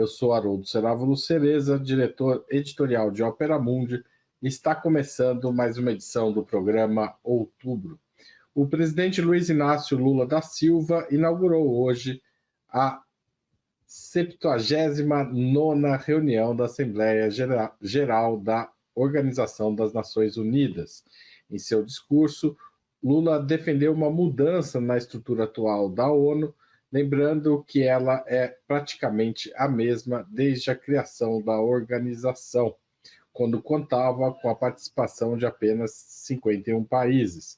Eu sou Haroldo Cerávulo Cereza, diretor editorial de Opera Mundi, e está começando mais uma edição do programa Outubro. O presidente Luiz Inácio Lula da Silva inaugurou hoje a 79ª reunião da Assembleia Geral da Organização das Nações Unidas. Em seu discurso, Lula defendeu uma mudança na estrutura atual da ONU, lembrando que ela é praticamente a mesma desde a criação da organização, quando contava com a participação de apenas 51 países.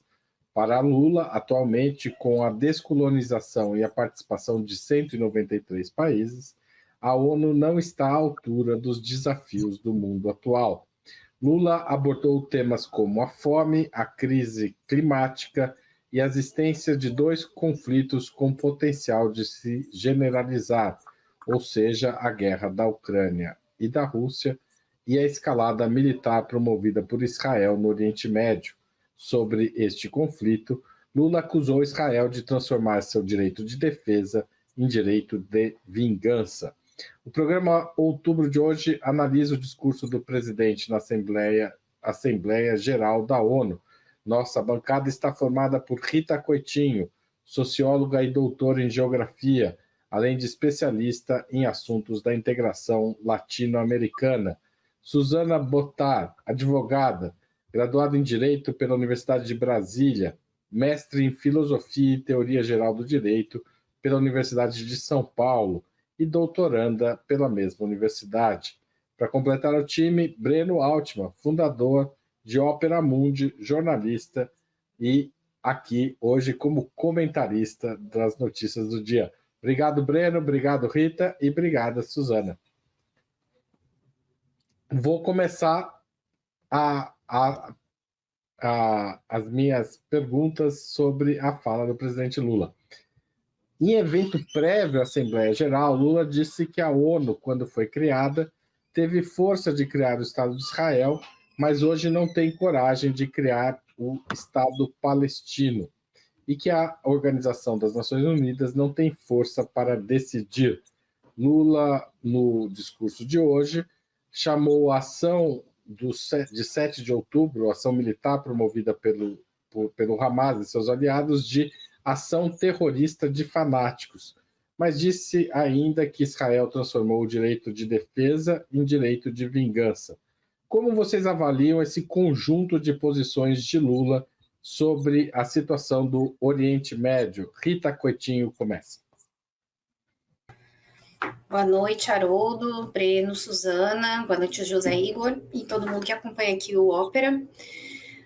Para Lula, atualmente, com a descolonização e a participação de 193 países, a ONU não está à altura dos desafios do mundo atual. Lula abordou temas como a fome, a crise climática e a existência de dois conflitos com potencial de se generalizar, ou seja, a guerra da Ucrânia e da Rússia e a escalada militar promovida por Israel no Oriente Médio. Sobre este conflito, Lula acusou Israel de transformar seu direito de defesa em direito de vingança. O programa Outubro de hoje analisa o discurso do presidente na Assembleia Geral da ONU. Nossa bancada está formada por Rita Coitinho, socióloga e doutora em geografia, além de especialista em assuntos da integração latino-americana. Suzana Botar, advogada, graduada em Direito pela Universidade de Brasília, mestre em Filosofia e Teoria Geral do Direito pela Universidade de São Paulo e doutoranda pela mesma universidade. Para completar o time, Breno Altman, fundador de Opera Mundi, jornalista e aqui hoje como comentarista das notícias do dia. Obrigado, Breno, obrigado, Rita, e obrigada, Suzana. Vou começar as minhas perguntas sobre a fala do presidente Lula. Em evento prévio à Assembleia Geral, Lula disse que a ONU, quando foi criada, teve força de criar o Estado de Israel, mas hoje não tem coragem de criar o Estado palestino, e que a Organização das Nações Unidas não tem força para decidir. Lula, no discurso de hoje, chamou a ação de 7 de outubro, a ação militar promovida pelo Hamas e seus aliados, de ação terrorista de fanáticos, mas disse ainda que Israel transformou o direito de defesa em direito de vingança. Como vocês avaliam esse conjunto de posições de Lula sobre a situação do Oriente Médio? Rita Coitinho começa. Boa noite, Haroldo, Breno, Suzana, boa noite, José Igor e todo mundo que acompanha aqui o Ópera.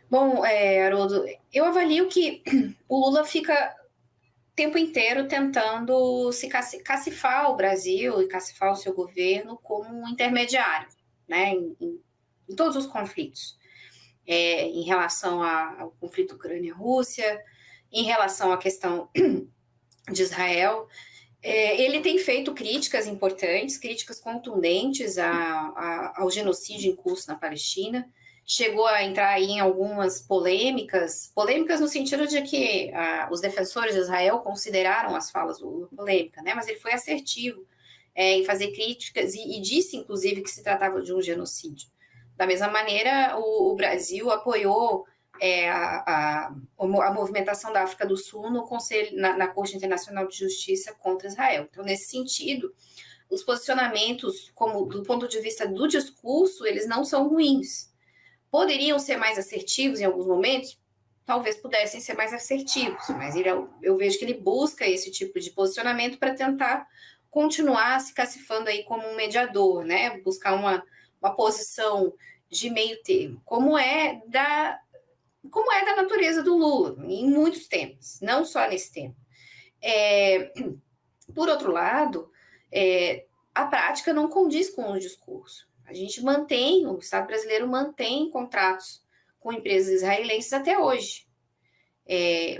Bom, Haroldo, eu avalio que o Lula fica o tempo inteiro tentando se cacifar o Brasil e cacifar o seu governo como um intermediário, né, em todos os conflitos. Em relação ao conflito Ucrânia-Rússia, em relação à questão de Israel. Ele tem feito críticas importantes, críticas contundentes ao genocídio em curso na Palestina. Chegou a entrar aí em algumas polêmicas no sentido de que os defensores de Israel consideraram as falas do Lula polêmica, né? Mas ele foi assertivo em fazer críticas e disse, inclusive, que se tratava de um genocídio. Da mesma maneira, o Brasil apoiou a movimentação da África do Sul no Conselho, na Corte Internacional de Justiça contra Israel. Então, nesse sentido, os posicionamentos, do ponto de vista do discurso, eles não são ruins. Poderiam ser mais assertivos em alguns momentos? Talvez pudessem ser mais assertivos, mas eu vejo que ele busca esse tipo de posicionamento para tentar continuar se cacifando aí como um mediador, né? Buscar uma posição de meio termo, como é da natureza do Lula, em muitos temas, não só nesse tema. Por outro lado, a prática não condiz com o discurso. O Estado brasileiro mantém contratos com empresas israelenses até hoje.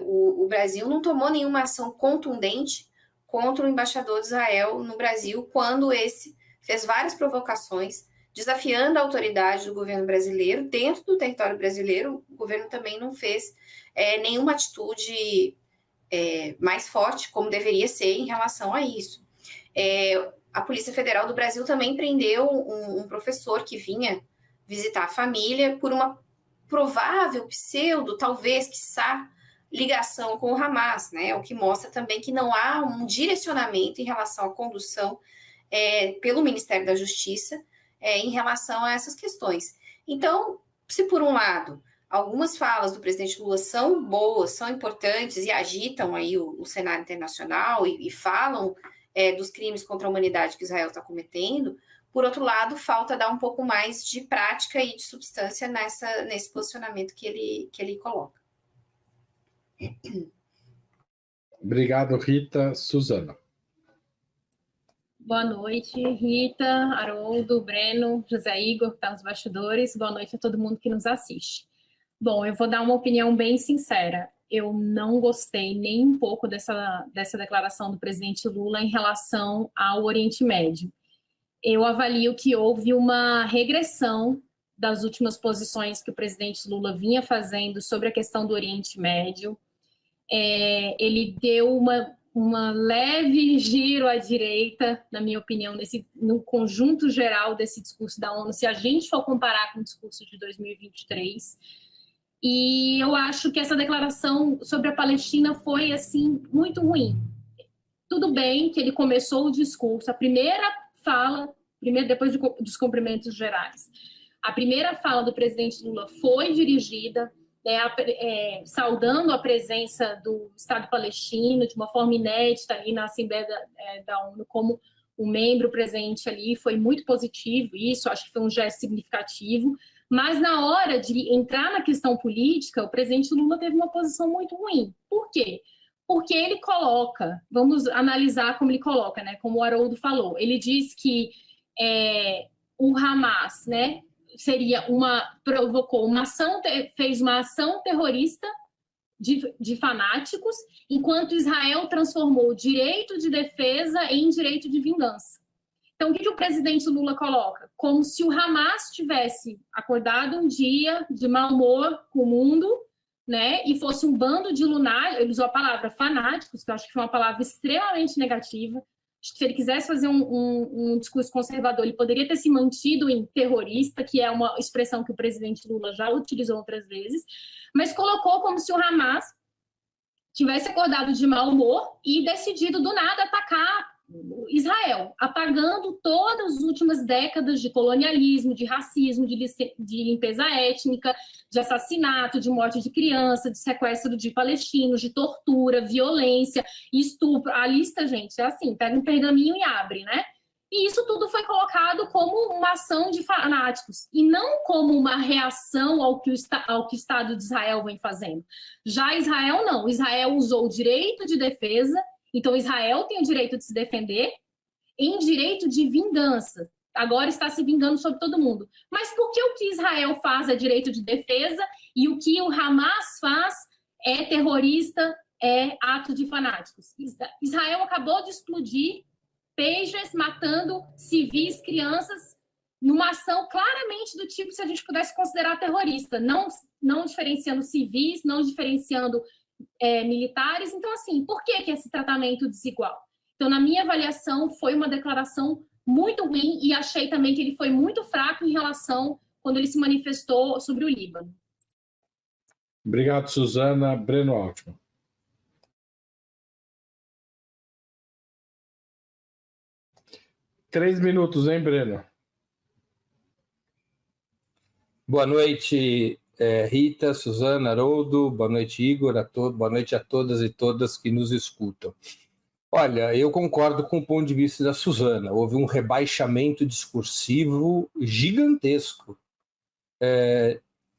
O Brasil não tomou nenhuma ação contundente contra o embaixador de Israel no Brasil, quando esse fez várias provocações, desafiando a autoridade do governo brasileiro. Dentro do território brasileiro, o governo também não fez nenhuma atitude mais forte, como deveria ser, em relação a isso. a Polícia Federal do Brasil também prendeu um professor que vinha visitar a família por uma provável pseudo, talvez, quiçá, ligação com o Hamas, né? O que mostra também que não há um direcionamento em relação à condução pelo Ministério da Justiça em relação a essas questões. Então, se por um lado algumas falas do presidente Lula são boas, são importantes e agitam aí o cenário internacional e falam dos crimes contra a humanidade que Israel está cometendo, por outro lado, falta dar um pouco mais de prática e de substância nesse posicionamento que ele coloca. Obrigado, Rita. Suzana. Boa noite, Rita, Haroldo, Breno, José Igor, que está nos bastidores. Boa noite a todo mundo que nos assiste. Bom, eu vou dar uma opinião bem sincera. Eu não gostei nem um pouco dessa declaração do presidente Lula em relação ao Oriente Médio. Eu avalio que houve uma regressão das últimas posições que o presidente Lula vinha fazendo sobre a questão do Oriente Médio. Ele deu uma leve giro à direita, na minha opinião, no conjunto geral desse discurso da ONU, se a gente for comparar com o discurso de 2023. E eu acho que essa declaração sobre a Palestina foi, assim, muito ruim. Tudo bem que ele começou o discurso, a primeira fala, depois dos cumprimentos gerais, a primeira fala do presidente Lula foi dirigida saudando a presença do Estado palestino de uma forma inédita ali na Assembleia da ONU como um membro presente ali, foi muito positivo isso, acho que foi um gesto significativo, mas na hora de entrar na questão política, o presidente Lula teve uma posição muito ruim. Por quê? Porque ele coloca, vamos analisar como ele coloca, né? Como o Haroldo falou, ele diz que o Hamas, né, fez uma ação terrorista de fanáticos, enquanto Israel transformou o direito de defesa em direito de vingança. Então, o que o presidente Lula coloca? Como se o Hamas tivesse acordado um dia de mau humor com o mundo, né, e fosse um bando de lunáticos, ele usou a palavra fanáticos, que eu acho que foi uma palavra extremamente negativa. Acho que se ele quisesse fazer um discurso conservador, ele poderia ter se mantido em terrorista, que é uma expressão que o presidente Lula já utilizou outras vezes, mas colocou como se o Hamas tivesse acordado de mau humor e decidido do nada atacar Israel, apagando todas as últimas décadas de colonialismo, de racismo, de limpeza étnica, de assassinato, de morte de criança, de sequestro de palestinos, de tortura, violência, estupro. A lista, gente, é assim, pega um pergaminho e abre, né? E isso tudo foi colocado como uma ação de fanáticos, e não como uma reação ao que o Estado de Israel vem fazendo. Já Israel, não. Israel usou o direito de defesa. Então, Israel tem o direito de se defender em direito de vingança. Agora está se vingando sobre todo mundo. Mas por que o que Israel faz é direito de defesa e o que o Hamas faz é terrorista, é ato de fanáticos? Israel acabou de explodir pagers matando civis, crianças, numa ação claramente do tipo se a gente pudesse considerar terrorista, não diferenciando civis, não diferenciando militares. Então, assim, por que esse tratamento desigual? Então, na minha avaliação, foi uma declaração muito ruim e achei também que ele foi muito fraco em relação quando ele se manifestou sobre o Líbano. Obrigado, Suzana. Breno Altman. Três minutos, hein, Breno? Boa noite, Rita, Suzana, Haroldo, boa noite, Igor, boa noite a todas e todas que nos escutam. Olha, eu concordo com o ponto de vista da Suzana. Houve um rebaixamento discursivo gigantesco,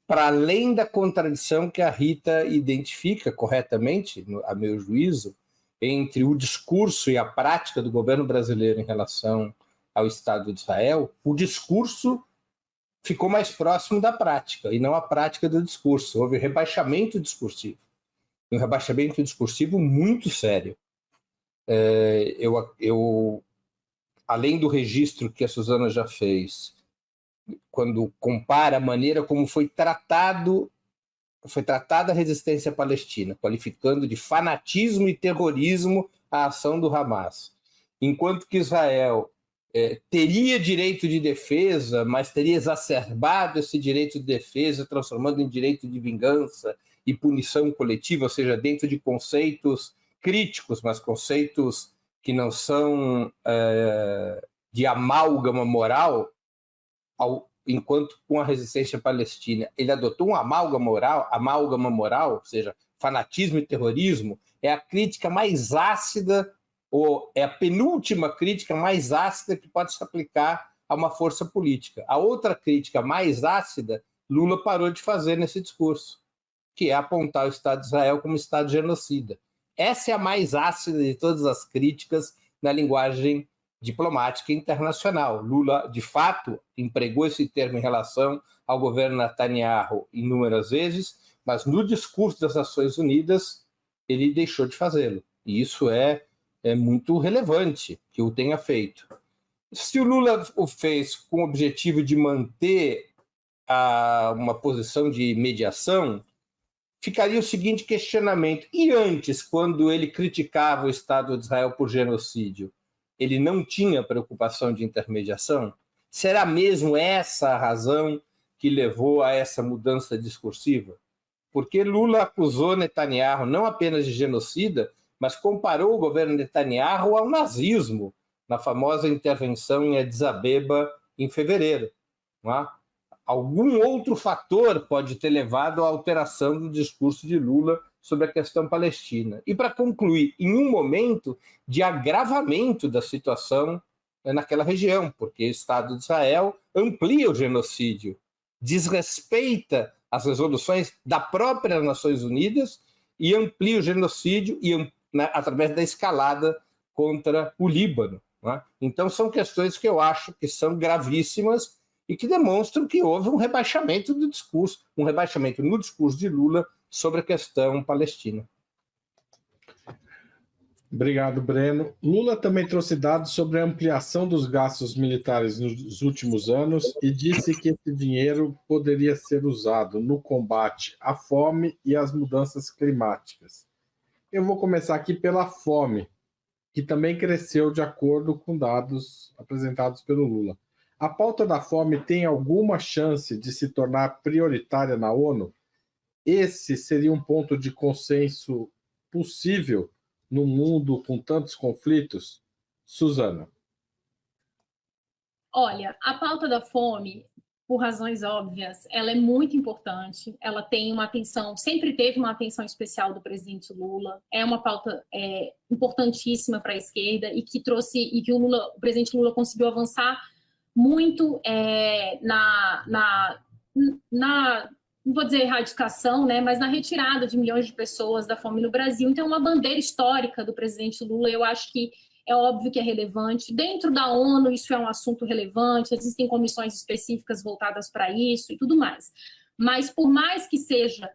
para além da contradição que a Rita identifica corretamente, a meu juízo, entre o discurso e a prática do governo brasileiro em relação ao Estado de Israel. O discurso ficou mais próximo da prática, e não a prática do discurso. Houve rebaixamento discursivo. Um rebaixamento discursivo muito sério. Além do registro que a Suzana já fez, quando compara a maneira como foi tratada a resistência palestina, qualificando de fanatismo e terrorismo a ação do Hamas, enquanto que Israel teria direito de defesa, mas teria exacerbado esse direito de defesa, transformando em direito de vingança e punição coletiva, ou seja, dentro de conceitos críticos, mas conceitos que não são de amálgama moral, enquanto com a resistência palestina ele adotou um amálgama moral, ou seja, fanatismo e terrorismo, é a crítica mais ácida, ou é a penúltima crítica mais ácida que pode se aplicar a uma força política. A outra crítica mais ácida, Lula parou de fazer nesse discurso, que é apontar o Estado de Israel como Estado genocida. Essa é a mais ácida de todas as críticas na linguagem diplomática internacional. Lula, de fato, empregou esse termo em relação ao governo Netanyahu inúmeras vezes, mas no discurso das Nações Unidas ele deixou de fazê-lo. E isso é muito relevante que o tenha feito. Se o Lula o fez com o objetivo de manter uma posição de mediação, ficaria o seguinte questionamento: e antes, quando ele criticava o Estado de Israel por genocídio, ele não tinha preocupação de intermediação? Será mesmo essa a razão que levou a essa mudança discursiva? Porque Lula acusou Netanyahu não apenas de genocida, mas comparou o governo Netanyahu ao nazismo, na famosa intervenção em Addis Abeba em fevereiro. Não é? Algum outro fator pode ter levado à alteração do discurso de Lula sobre a questão palestina. E, para concluir, em um momento de agravamento da situação naquela região, porque o Estado de Israel amplia o genocídio, desrespeita as resoluções da própria Nações Unidas e amplia o genocídio através da escalada contra o Líbano. Não é? Então, são questões que eu acho que são gravíssimas e que demonstram que houve um rebaixamento do discurso, um rebaixamento no discurso de Lula sobre a questão palestina. Obrigado, Breno. Lula também trouxe dados sobre a ampliação dos gastos militares nos últimos anos e disse que esse dinheiro poderia ser usado no combate à fome e às mudanças climáticas. Eu vou começar aqui pela fome, que também cresceu de acordo com dados apresentados pelo Lula. A pauta da fome tem alguma chance de se tornar prioritária na ONU? Esse seria um ponto de consenso possível no mundo com tantos conflitos? Suzana. Olha, a pauta da fome, por razões óbvias, ela é muito importante, ela tem uma atenção, sempre teve uma atenção especial do presidente Lula, é uma pauta importantíssima para a esquerda e que o presidente Lula conseguiu avançar muito não vou dizer erradicação, né, mas na retirada de milhões de pessoas da fome no Brasil. Então, é uma bandeira histórica do presidente Lula, eu acho que é óbvio que é relevante. Dentro da ONU, isso é um assunto relevante, existem comissões específicas voltadas para isso e tudo mais. Mas, por mais que seja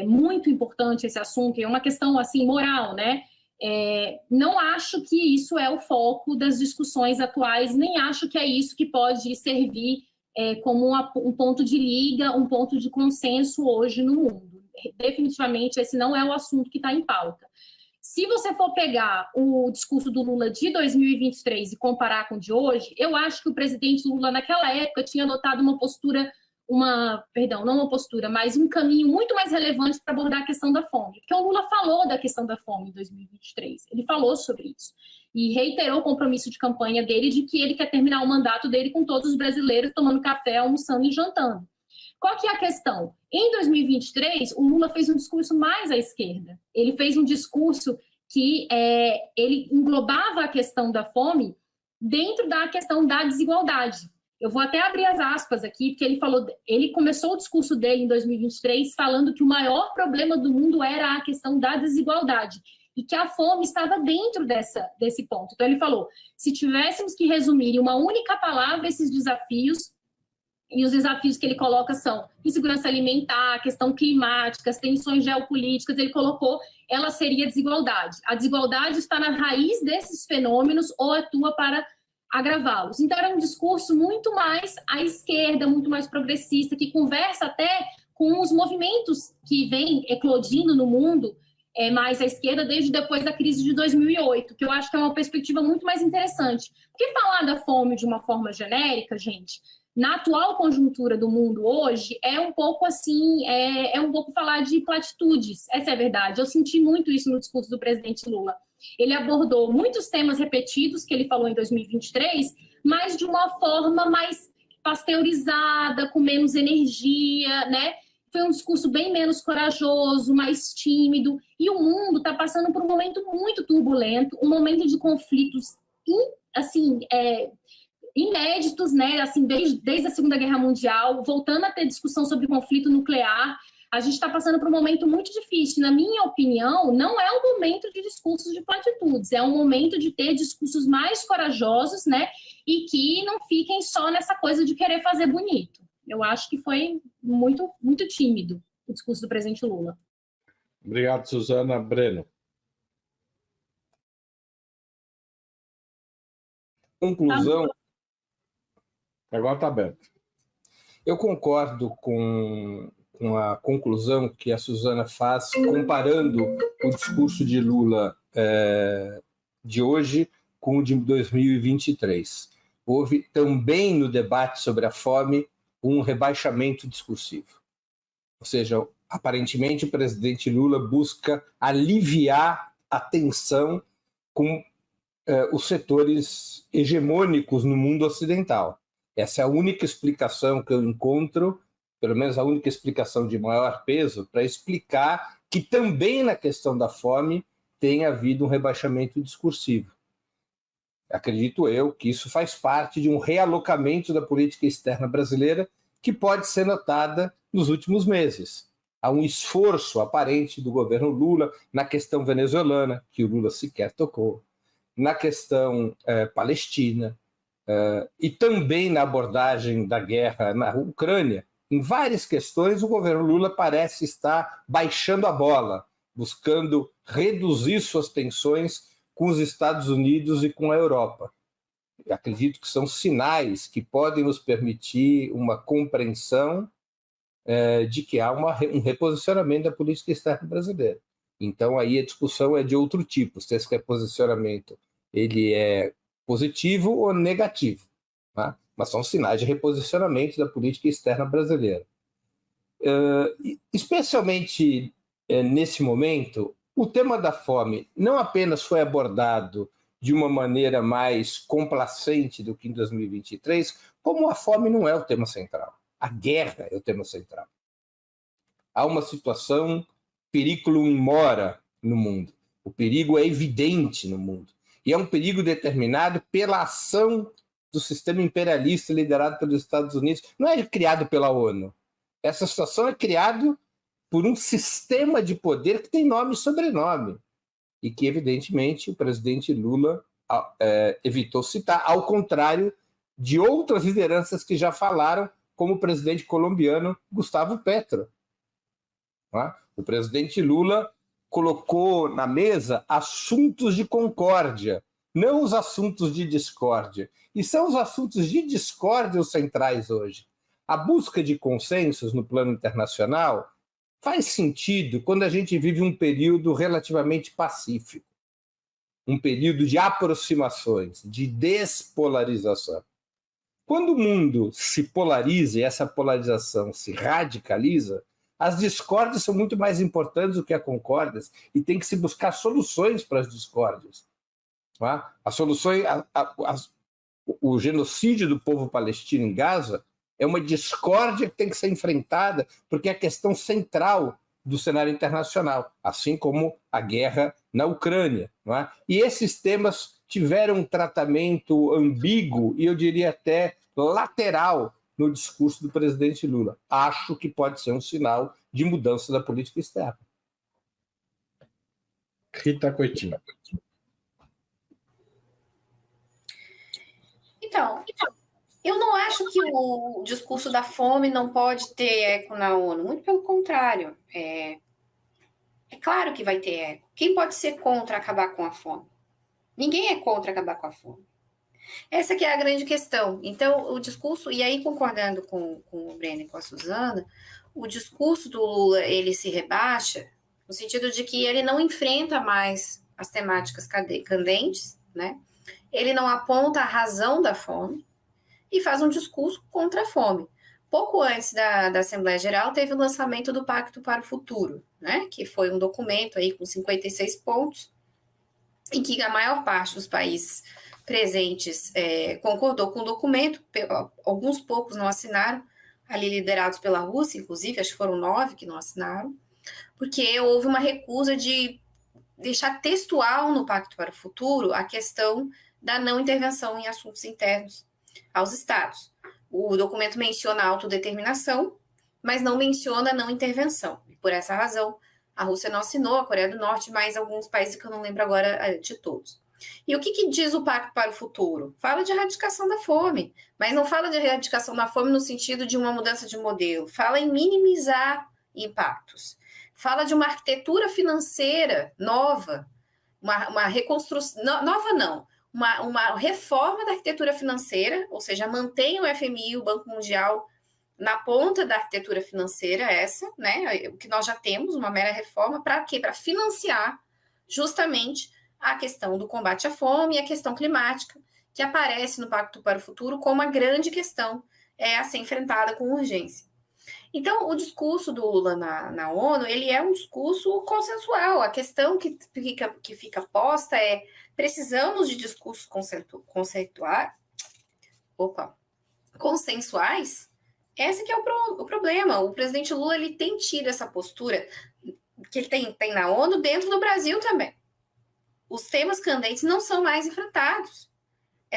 muito importante esse assunto, é uma questão assim, moral, né? Não acho que isso é o foco das discussões atuais, nem acho que é isso que pode servir como um ponto de liga, um ponto de consenso hoje no mundo. Definitivamente, esse não é o assunto que está em pauta. Se você for pegar o discurso do Lula de 2023 e comparar com o de hoje, eu acho que o presidente Lula, naquela época, tinha adotado uma postura, mas um caminho muito mais relevante para abordar a questão da fome. Porque o Lula falou da questão da fome em 2023, ele falou sobre isso. E reiterou o compromisso de campanha dele de que ele quer terminar o mandato dele com todos os brasileiros tomando café, almoçando e jantando. Qual que é a questão? Em 2023, o Lula fez um discurso mais à esquerda. Ele fez um discurso que ele englobava a questão da fome dentro da questão da desigualdade. Eu vou até abrir as aspas aqui, porque ele começou o discurso dele em 2023 falando que o maior problema do mundo era a questão da desigualdade e que a fome estava dentro desse ponto. Então, ele falou, se tivéssemos que resumir em uma única palavra esses desafios, e os desafios que ele coloca são insegurança alimentar, questão climática, as tensões geopolíticas, ele colocou, ela seria desigualdade. A desigualdade está na raiz desses fenômenos ou atua para agravá-los. Então, era um discurso muito mais à esquerda, muito mais progressista, que conversa até com os movimentos que vêm eclodindo no mundo mais à esquerda desde depois da crise de 2008, que eu acho que é uma perspectiva muito mais interessante. Porque falar da fome de uma forma genérica, gente, na atual conjuntura do mundo hoje, é um pouco assim, é um pouco falar de platitudes, essa é a verdade. Eu senti muito isso no discurso do presidente Lula. Ele abordou muitos temas repetidos que ele falou em 2023, mas de uma forma mais pasteurizada, com menos energia, né? Foi um discurso bem menos corajoso, mais tímido, e o mundo está passando por um momento muito turbulento, um momento de conflitos, assim, inéditos, né? Assim, desde a Segunda Guerra Mundial, voltando a ter discussão sobre conflito nuclear. A gente está passando por um momento muito difícil. Na minha opinião, não é um momento de discursos de platitudes, é um momento de ter discursos mais corajosos, né? E que não fiquem só nessa coisa de querer fazer bonito. Eu acho que foi muito, muito tímido o discurso do presidente Lula. Obrigado, Suzana. Breno. Conclusão. Agora está aberto. Eu concordo com a conclusão que a Suzana faz, comparando o discurso de Lula de hoje com o de 2023. Houve também no debate sobre a fome um rebaixamento discursivo. Ou seja, aparentemente o presidente Lula busca aliviar a tensão com os setores hegemônicos no mundo ocidental. Essa é a única explicação que eu encontro, pelo menos a única explicação de maior peso, para explicar que também na questão da fome tem havido um rebaixamento discursivo. Acredito eu que isso faz parte de um realocamento da política externa brasileira que pode ser notada nos últimos meses. Há um esforço aparente do governo Lula na questão venezuelana, que o Lula sequer tocou, na questão palestina, e também na abordagem da guerra na Ucrânia. Em várias questões, o governo Lula parece estar baixando a bola, buscando reduzir suas tensões com os Estados Unidos e com a Europa. Eu acredito que são sinais que podem nos permitir uma compreensão de que há um reposicionamento da política externa brasileira. Então, aí a discussão é de outro tipo, se esse reposicionamento ele é positivo ou negativo, tá? Mas são sinais de reposicionamento da política externa brasileira. Especialmente nesse momento, o tema da fome não apenas foi abordado de uma maneira mais complacente do que em 2023, como a fome não é o tema central. A guerra é o tema central. Há uma situação periculum in mora no mundo. O perigo é evidente no mundo. E é um perigo determinado pela ação do sistema imperialista liderado pelos Estados Unidos. Não é criado pela ONU. Essa situação é criada por um sistema de poder que tem nome e sobrenome. E que, evidentemente, o presidente Lula evitou citar, ao contrário de outras lideranças que já falaram, como o presidente colombiano Gustavo Petro. O presidente Lula colocou na mesa assuntos de concórdia, não os assuntos de discórdia. E são os assuntos de discórdia os centrais hoje. A busca de consensos no plano internacional faz sentido quando a gente vive um período relativamente pacífico, um período de aproximações, de despolarização. Quando o mundo se polariza e essa polarização se radicaliza, as discórdias são muito mais importantes do que as concórdias e tem que se buscar soluções para as discórdias. As soluções, o genocídio do povo palestino em Gaza é uma discórdia que tem que ser enfrentada porque é a questão central do cenário internacional, assim como a guerra na Ucrânia. E esses temas tiveram um tratamento ambíguo e eu diria até lateral no discurso do presidente Lula. Acho que pode ser um sinal de mudança da política externa. Rita Coutinho. Então, eu não acho que o discurso da fome não pode ter eco na ONU. Muito pelo contrário. É claro que vai ter eco. Quem pode ser contra acabar com a fome? Ninguém é contra acabar com a fome. Essa que é a grande questão. Então, o discurso, e aí concordando com o Breno e com a Suzana, o discurso do Lula, ele se rebaixa no sentido de que ele não enfrenta mais as temáticas candentes, né? Ele não aponta a razão da fome e faz um discurso contra a fome. Pouco antes da Assembleia Geral, teve o lançamento do Pacto para o Futuro, né? Que foi um documento aí com 56 pontos, em que a maior parte dos países presentes concordou com o documento, alguns poucos não assinaram, ali liderados pela Rússia, inclusive, acho que foram 9 que não assinaram, porque houve uma recusa de deixar textual no Pacto para o Futuro a questão da não intervenção em assuntos internos aos estados. O documento menciona a autodeterminação, mas não menciona a não intervenção. E por essa razão, a Rússia não assinou, a Coreia do Norte, mais alguns países que eu não lembro agora de todos. E o que diz o Pacto para o Futuro? Fala de erradicação da fome, mas não fala de erradicação da fome no sentido de uma mudança de modelo. Fala em minimizar impactos. Fala de uma arquitetura financeira nova, uma reconstrução... Nova não, uma reforma da arquitetura financeira, ou seja, mantém o FMI, o Banco Mundial, na ponta da arquitetura financeira, essa, né? O que nós já temos, uma mera reforma, para quê? Para financiar justamente a questão do combate à fome e a questão climática, que aparece no Pacto para o Futuro como uma grande questão a ser enfrentada com urgência. Então, o discurso do Lula na ONU, ele é um discurso consensual. A questão que fica posta é: precisamos de discursos consensuais? Esse que é o problema. O presidente Lula, ele tem tido essa postura que ele tem na ONU dentro do Brasil também. Os temas candentes não são mais enfrentados.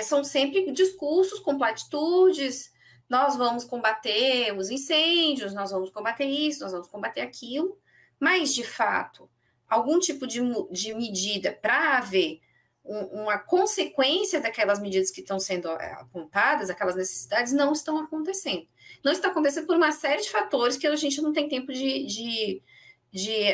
São sempre discursos com platitudes. Nós vamos combater os incêndios, nós vamos combater isso, nós vamos combater aquilo. Mas, de fato, algum tipo de medida para haver uma consequência daquelas medidas que estão sendo apontadas, aquelas necessidades, não estão acontecendo. Não está acontecendo por uma série de fatores que a gente não tem tempo de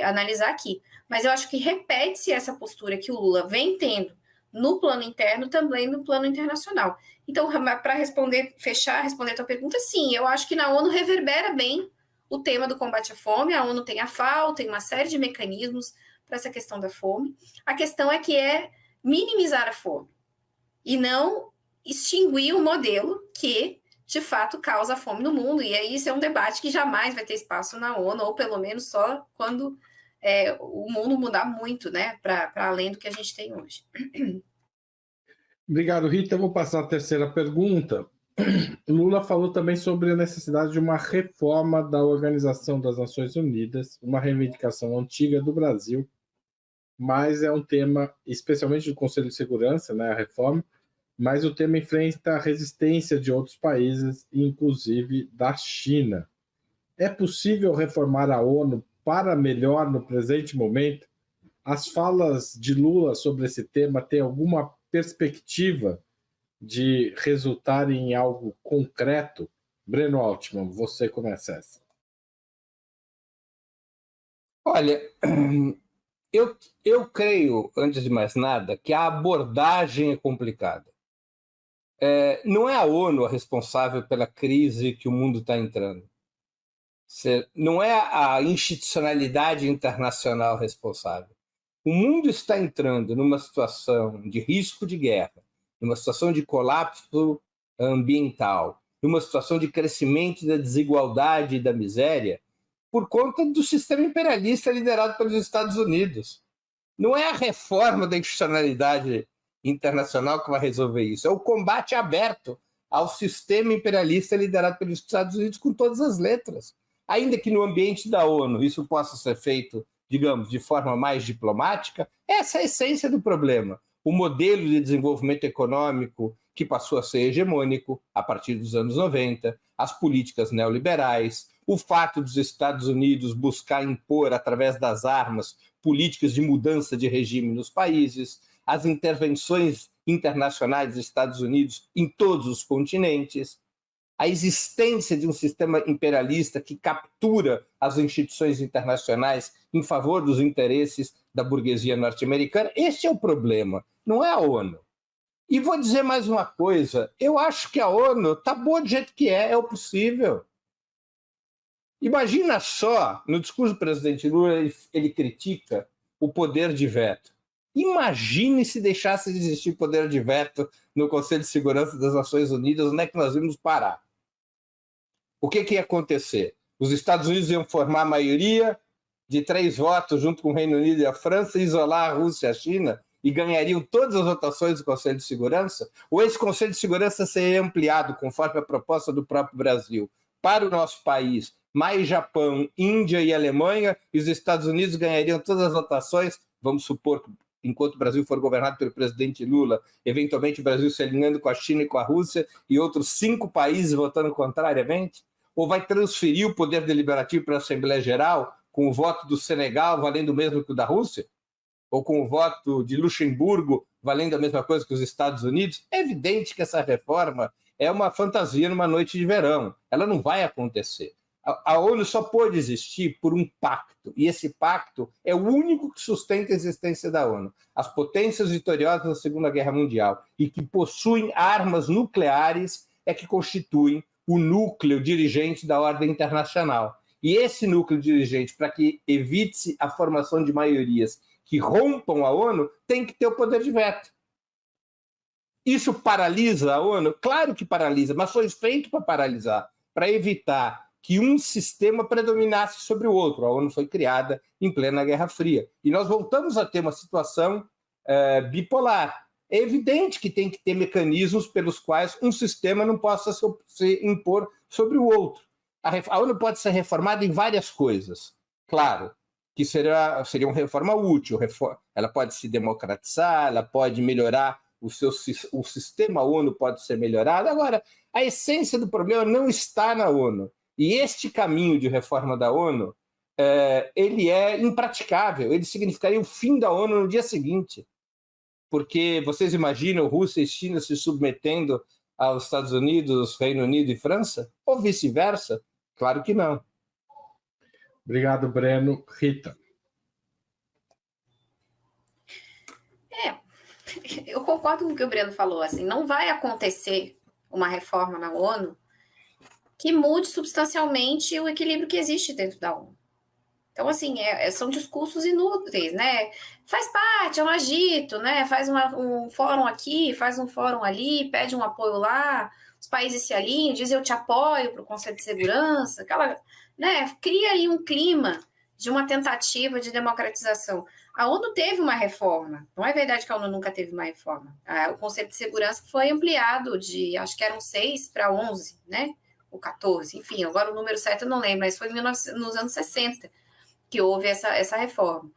analisar aqui. Mas eu acho que repete-se essa postura que o Lula vem tendo no plano interno, também no plano internacional. Então, para responder a tua pergunta, sim, eu acho que na ONU reverbera bem o tema do combate à fome. A ONU tem a FAO, tem uma série de mecanismos para essa questão da fome. A questão é que minimizar a fome e não extinguir o modelo que, de fato, causa fome no mundo. E aí isso é um debate que jamais vai ter espaço na ONU, ou pelo menos só quando o mundo mudar muito, né, para além do que a gente tem hoje. Obrigado, Rita. Eu vou passar a terceira pergunta. Lula falou também sobre a necessidade de uma reforma da Organização das Nações Unidas, uma reivindicação antiga do Brasil, mas é um tema, especialmente do Conselho de Segurança, né, a reforma, mas o tema enfrenta a resistência de outros países, inclusive da China. É possível reformar a ONU para melhor no presente momento? As falas de Lula sobre esse tema têm alguma perspectiva de resultar em algo concreto? Breno Altman, você começa essa. Olha, eu creio, antes de mais nada, que a abordagem é complicada. Não é a ONU a responsável pela crise que o mundo está entrando. Não é a institucionalidade internacional responsável. O mundo está entrando numa situação de risco de guerra, numa situação de colapso ambiental, numa situação de crescimento da desigualdade e da miséria, por conta do sistema imperialista liderado pelos Estados Unidos. Não é a reforma da institucionalidade internacional que vai resolver isso, é o combate aberto ao sistema imperialista liderado pelos Estados Unidos com todas as letras. Ainda que no ambiente da ONU isso possa ser feito, digamos, de forma mais diplomática, essa é a essência do problema. O modelo de desenvolvimento econômico que passou a ser hegemônico a partir dos anos 90, as políticas neoliberais, o fato dos Estados Unidos buscar impor, através das armas, políticas de mudança de regime nos países, as intervenções internacionais dos Estados Unidos em todos os continentes, a existência de um sistema imperialista que captura as instituições internacionais em favor dos interesses da burguesia norte-americana. Este é o problema, não é a ONU. E vou dizer mais uma coisa, eu acho que a ONU está boa do jeito que é o possível. Imagina só, no discurso do presidente Lula, ele critica o poder de veto. Imagine se deixasse de existir poder de veto no Conselho de Segurança das Nações Unidas, onde é que nós íamos parar? O que ia acontecer? Os Estados Unidos iam formar a maioria de 3 votos junto com o Reino Unido e a França, isolar a Rússia e a China e ganhariam todas as votações do Conselho de Segurança? Ou esse Conselho de Segurança seria ampliado, conforme a proposta do próprio Brasil, para o nosso país, mais Japão, Índia e Alemanha, e os Estados Unidos ganhariam todas as votações? Vamos supor que, enquanto o Brasil for governado pelo presidente Lula, eventualmente o Brasil se alinhando com a China e com a Rússia e outros 5 países votando contrariamente? Ou vai transferir o poder deliberativo para a Assembleia Geral, com o voto do Senegal valendo o mesmo que o da Rússia? Ou com o voto de Luxemburgo valendo a mesma coisa que os Estados Unidos? É evidente que essa reforma é uma fantasia numa noite de verão. Ela não vai acontecer. A ONU só pode existir por um pacto, e esse pacto é o único que sustenta a existência da ONU. As potências vitoriosas na Segunda Guerra Mundial e que possuem armas nucleares é que constituem o núcleo dirigente da ordem internacional. E esse núcleo dirigente, para que evite a formação de maiorias que rompam a ONU, tem que ter o poder de veto. Isso paralisa a ONU? Claro que paralisa, mas foi feito para paralisar, para evitar que um sistema predominasse sobre o outro. A ONU foi criada em plena Guerra Fria. E nós voltamos a ter uma situação bipolar. É evidente que tem que ter mecanismos pelos quais um sistema não possa se impor sobre o outro. A ONU pode ser reformada em várias coisas. Claro que seria uma reforma útil. Ela pode se democratizar, ela pode melhorar o sistema ONU pode ser melhorado. Agora, a essência do problema não está na ONU. E este caminho de reforma da ONU, ele é impraticável. Ele significaria o fim da ONU no dia seguinte. Porque vocês imaginam Rússia e China se submetendo aos Estados Unidos, Reino Unido e França? Ou vice-versa? Claro que não. Obrigado, Breno. Rita. Eu concordo com o que o Breno falou. Assim, não vai acontecer uma reforma na ONU que mude substancialmente o equilíbrio que existe dentro da ONU. Então, assim, são discursos inúteis, né? Faz parte, é um agito, né? Faz um fórum aqui, faz um fórum ali, pede um apoio lá, os países se alinham, dizem eu te apoio para o Conselho de Segurança, né? Cria aí um clima de uma tentativa de democratização. A ONU teve uma reforma, não é verdade que a ONU nunca teve uma reforma. O Conselho de Segurança foi ampliado de, acho que eram 6 para 11, né? Ou 14, enfim, agora o número certo eu não lembro, mas foi nos anos 60 que houve essa reforma.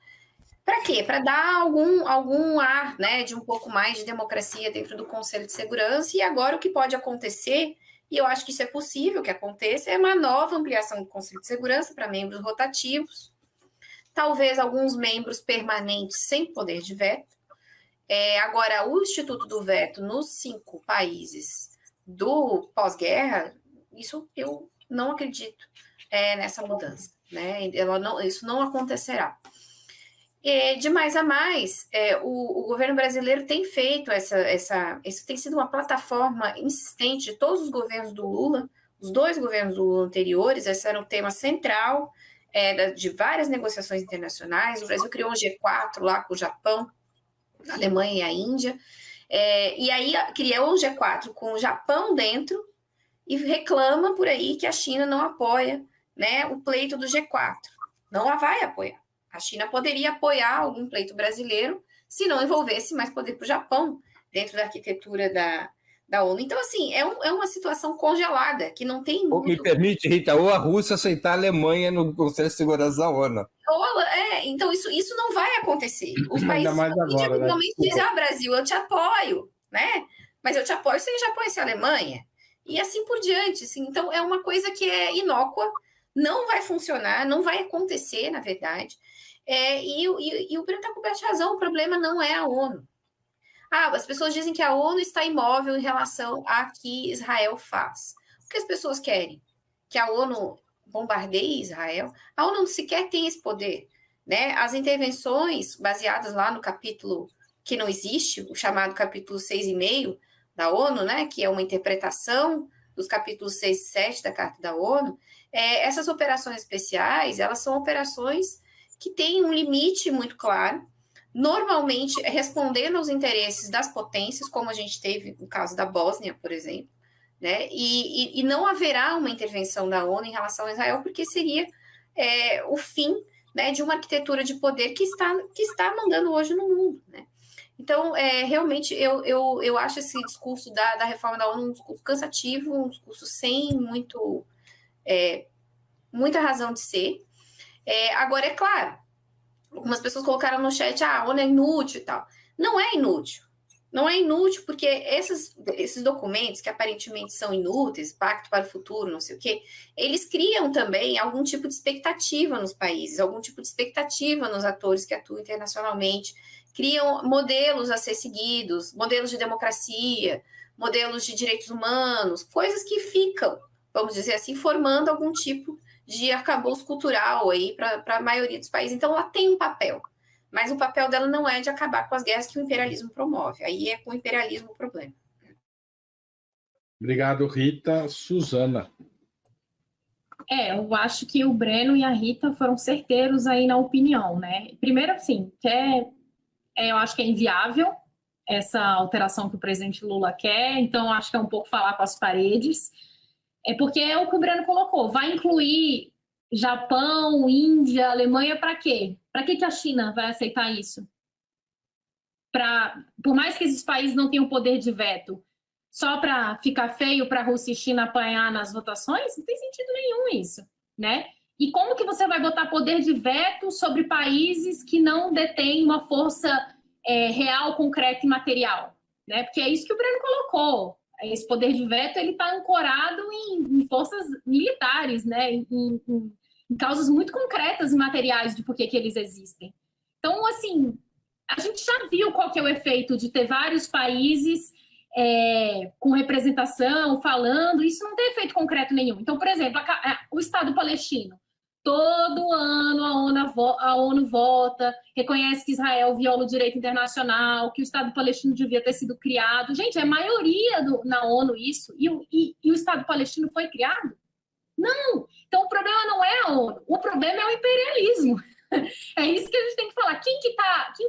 Para quê? Para dar algum ar, né, de um pouco mais de democracia dentro do Conselho de Segurança, e agora o que pode acontecer, e eu acho que isso é possível que aconteça, é uma nova ampliação do Conselho de Segurança para membros rotativos, talvez alguns membros permanentes sem poder de veto. Agora, o Instituto do Veto nos 5 países do pós-guerra, isso eu não acredito nessa mudança, né? Isso não acontecerá. De mais a mais, o governo brasileiro tem feito isso tem sido uma plataforma insistente de todos os governos do Lula, os 2 governos do Lula anteriores, esse era um tema central de várias negociações internacionais. O Brasil criou um G4 lá com o Japão, a Alemanha e a Índia, e aí criou um G4 com o Japão dentro, e reclama por aí que a China não apoia, né, o pleito do G4. Não a vai apoiar. A China poderia apoiar algum pleito brasileiro se não envolvesse mais poder para o Japão dentro da arquitetura da ONU. Então, assim, é uma situação congelada, que não tem muito... Me permite, Rita, ou a Rússia aceitar a Alemanha no Conselho de Segurança da ONU. Então, isso não vai acontecer. Os países realmente dizem, Brasil, eu te apoio, né? Mas eu te apoio sem Japão e sem Alemanha. E assim por diante. Assim. Então, é uma coisa que é inócua, não vai funcionar, não vai acontecer, na verdade. E o Breno está coberto de razão, o problema não é a ONU. As pessoas dizem que a ONU está imóvel em relação a que Israel faz. O que as pessoas querem? Que a ONU bombardeie Israel? A ONU sequer tem esse poder, né? As intervenções baseadas lá no capítulo que não existe, o chamado capítulo 6,5 da ONU, né? Que é uma interpretação dos capítulos 6 e 7 da Carta da ONU, essas operações especiais, elas são operações que têm um limite muito claro, normalmente respondendo aos interesses das potências, como a gente teve no caso da Bósnia, por exemplo, né? E não haverá uma intervenção da ONU em relação a Israel, porque seria o fim, né, de uma arquitetura de poder que está mandando hoje no mundo, né? Então, realmente, eu acho esse discurso da reforma da ONU um discurso cansativo, um discurso sem muita razão de ser. Agora, é claro, algumas pessoas colocaram no chat, a ONU é inútil e tal. Não é inútil. Não é inútil porque esses documentos que aparentemente são inúteis, Pacto para o Futuro, não sei o quê, eles criam também algum tipo de expectativa nos países, algum tipo de expectativa nos atores que atuam internacionalmente, criam modelos a ser seguidos, modelos de democracia, modelos de direitos humanos, coisas que ficam, vamos dizer assim, formando algum tipo de arcabouço cultural aí para a maioria dos países. Então, ela tem um papel. Mas o papel dela não é de acabar com as guerras que o imperialismo promove. Aí é com o imperialismo o problema. Obrigado, Rita. Suzana. Eu acho que o Breno e a Rita foram certeiros aí na opinião, né? Primeiro, assim, eu acho que é inviável essa alteração que o presidente Lula quer, então acho que é um pouco falar com as paredes. Porque é o que o Breno colocou, vai incluir Japão, Índia, Alemanha, para quê? Para que a China vai aceitar isso? Por mais que esses países não tenham poder de veto, só para ficar feio para a Rússia e China apanhar nas votações? Não tem sentido nenhum isso, né? E como que você vai botar poder de veto sobre países que não detêm uma força real, concreta e material? Né? Porque é isso que o Breno colocou. Esse poder de veto está ancorado em forças militares, né? Em causas muito concretas e materiais de por que eles existem. Então, assim, a gente já viu qual que é o efeito de ter vários países com representação, falando, isso não tem efeito concreto nenhum. Então, por exemplo, o Estado palestino, todo ano a ONU vota, reconhece que Israel viola o direito internacional, que o Estado palestino devia ter sido criado. Gente, é maioria na ONU isso, e o Estado palestino foi criado? Não! Então, o problema não é a ONU, o problema é o imperialismo. É isso que a gente tem que falar. Quem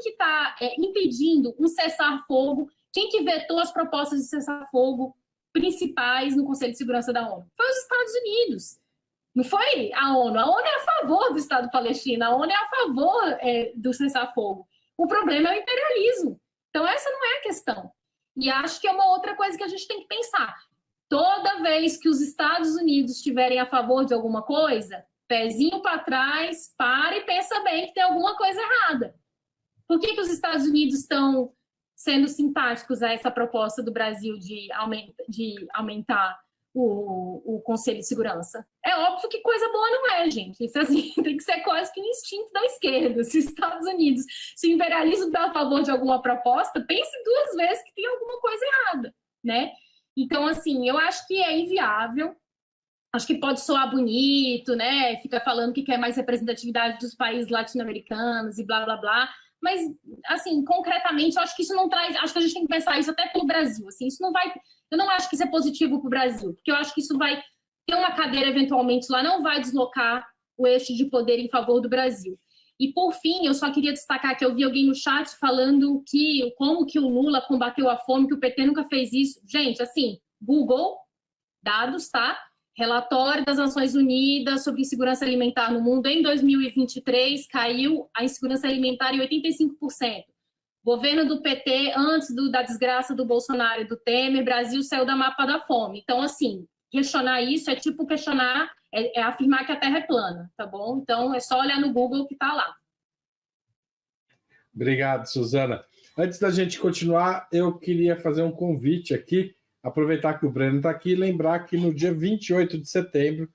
que tá impedindo um cessar-fogo? Quem que vetou as propostas de cessar-fogo principais no Conselho de Segurança da ONU? Foi os Estados Unidos. Não foi a ONU. A ONU é a favor do Estado palestino. A ONU é a favor do cessar-fogo. O problema é o imperialismo. Então, essa não é a questão. E acho que é uma outra coisa que a gente tem que pensar. Toda vez que os Estados Unidos estiverem a favor de alguma coisa, pezinho para trás, para e pensa bem que tem alguma coisa errada. Por que os Estados Unidos estão sendo simpáticos a essa proposta do Brasil de aumentar o Conselho de Segurança? É óbvio que coisa boa não é, gente. Isso assim, tem que ser quase que um instinto da esquerda. Se os Estados Unidos, se o imperialismo está a favor de alguma proposta, pense duas vezes que tem alguma coisa errada, né? Então, assim, eu acho que é inviável. Acho que pode soar bonito, né? Fica falando que quer mais representatividade dos países latino-americanos e blá, blá, blá. Mas, assim, concretamente, eu acho que isso não traz... Acho que a gente tem que pensar isso até pelo Brasil. Assim, isso não vai... Eu não acho que isso é positivo para o Brasil, porque eu acho que isso vai ter uma cadeira, eventualmente, lá, não vai deslocar o eixo de poder em favor do Brasil. E, por fim, eu só queria destacar que eu vi alguém no chat falando como que o Lula combateu a fome, que o PT nunca fez isso. Gente, assim, Google, dados, tá? Relatório das Nações Unidas sobre insegurança alimentar no mundo em 2023 caiu a insegurança alimentar em 85%. Governo do PT, antes da desgraça do Bolsonaro e do Temer, Brasil saiu da mapa da fome. Então, assim, questionar isso é tipo questionar, afirmar que a Terra é plana, tá bom? Então, é só olhar no Google que tá lá. Obrigado, Suzana. Antes da gente continuar, eu queria fazer um convite aqui, aproveitar que o Breno está aqui e lembrar que no dia 28 de setembro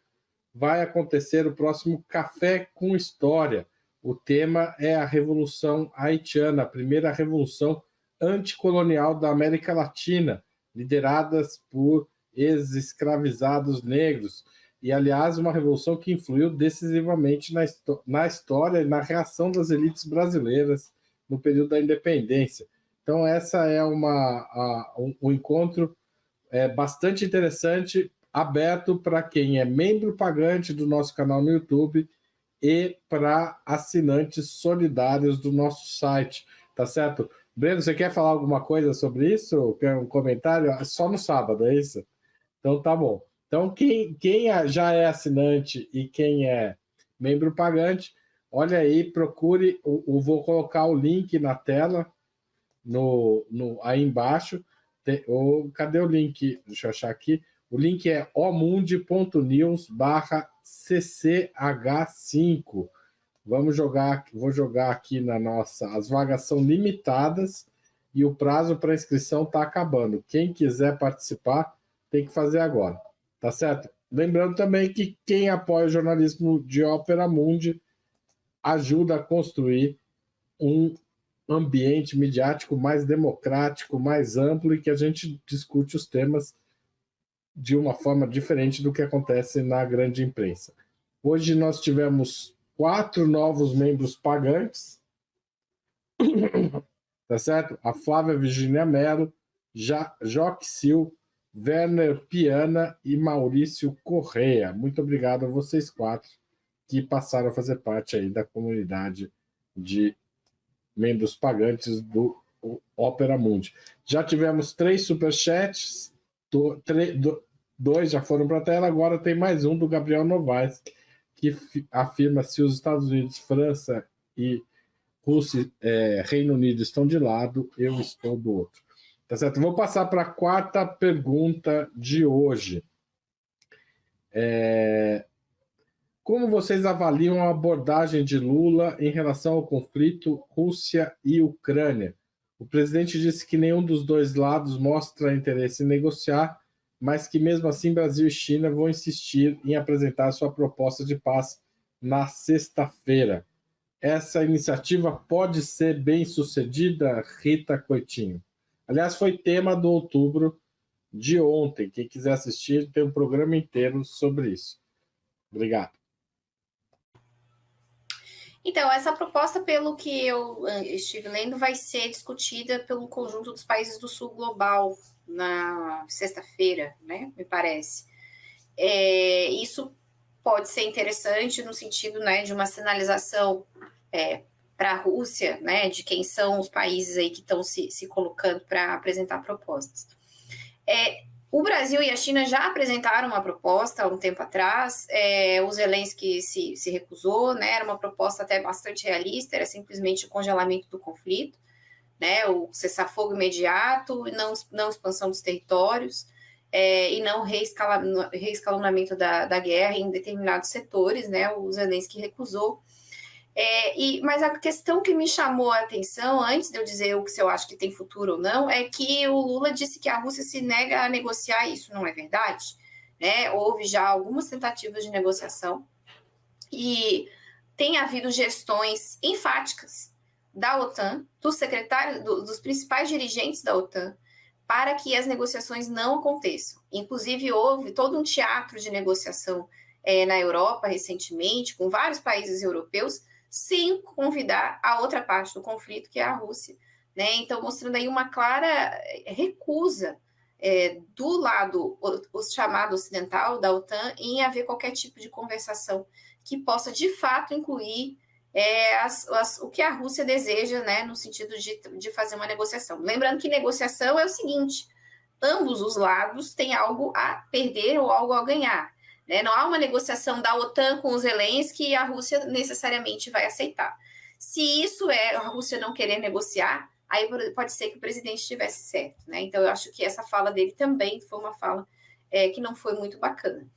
vai acontecer o próximo Café com História. O tema é a Revolução Haitiana, a primeira revolução anticolonial da América Latina, lideradas por ex-escravizados negros. E, aliás, uma revolução que influiu decisivamente na história e na reação das elites brasileiras no período da independência. Então, essa é um encontro bastante interessante, aberto para quem é membro pagante do nosso canal no YouTube e para assinantes solidários do nosso site, tá certo? Breno, você quer falar alguma coisa sobre isso? Quer um comentário? Só no sábado, é isso? Então tá bom. Então quem já é assinante e quem é membro pagante, olha aí, procure, vou colocar o link na tela, aí embaixo. Cadê o link? Deixa eu achar aqui. O link é omundi.news/CCH5. Vou jogar aqui na nossa. As vagas são limitadas e o prazo para inscrição está acabando. Quem quiser participar tem que fazer agora, tá certo? Lembrando também que quem apoia o jornalismo de Ópera Mundi ajuda a construir um ambiente midiático mais democrático, mais amplo e que a gente discute os temas de uma forma diferente do que acontece na grande imprensa. Hoje nós tivemos 4 novos membros pagantes, tá certo? A Flávia Virginia Mello, Joque Sil, Werner Piana e Maurício Correia. Muito obrigado a vocês 4 que passaram a fazer parte aí da comunidade de membros pagantes do Ópera Mundi. Já tivemos 3 superchats, 2 já foram para a tela, agora tem mais um do Gabriel Novaes, que afirma: se os Estados Unidos, França e Rússia, Reino Unido estão de lado, eu estou do outro. Tá certo? Vou passar para a 4ª pergunta de hoje. Como vocês avaliam a abordagem de Lula em relação ao conflito Rússia e Ucrânia? O presidente disse que nenhum dos dois lados mostra interesse em negociar, mas que mesmo assim Brasil e China vão insistir em apresentar sua proposta de paz na sexta-feira. Essa iniciativa pode ser bem-sucedida, Rita Coitinho? Aliás, foi tema do Outubro de ontem. Quem quiser assistir, tem um programa inteiro sobre isso. Obrigado. Então, essa proposta, pelo que eu estive lendo, vai ser discutida pelo conjunto dos países do Sul Global na sexta-feira, né? Me parece. Isso pode ser interessante no sentido, né, de uma sinalização para a Rússia, né, de quem são os países aí que estão se colocando para apresentar propostas. O Brasil e a China já apresentaram uma proposta há um tempo atrás, o Zelensky se recusou, né, era uma proposta até bastante realista, era simplesmente o congelamento do conflito, né, o cessar-fogo imediato, não expansão dos territórios, e não reescalonamento da guerra em determinados setores, né, o Zelensky recusou. Mas a questão que me chamou a atenção, antes de eu dizer se eu acho que tem futuro ou não, é que o Lula disse que a Rússia se nega a negociar, e isso não é verdade, né? Houve já algumas tentativas de negociação e tem havido gestões enfáticas da OTAN, dos secretários, dos principais dirigentes da OTAN, para que as negociações não aconteçam. Inclusive, houve todo um teatro de negociação na Europa recentemente, com vários países europeus, sem convidar a outra parte do conflito, que é a Rússia, né? Então, mostrando aí uma clara recusa do lado, o chamado ocidental, da OTAN, em haver qualquer tipo de conversação que possa, de fato, incluir o que a Rússia deseja, né, no sentido de fazer uma negociação. Lembrando que negociação é o seguinte: ambos os lados têm algo a perder ou algo a ganhar. Não há uma negociação da OTAN com os Zelensky e a Rússia necessariamente vai aceitar. Se isso a Rússia não querer negociar, aí pode ser que o presidente estivesse certo, né? Então, eu acho que essa fala dele também foi uma fala que não foi muito bacana.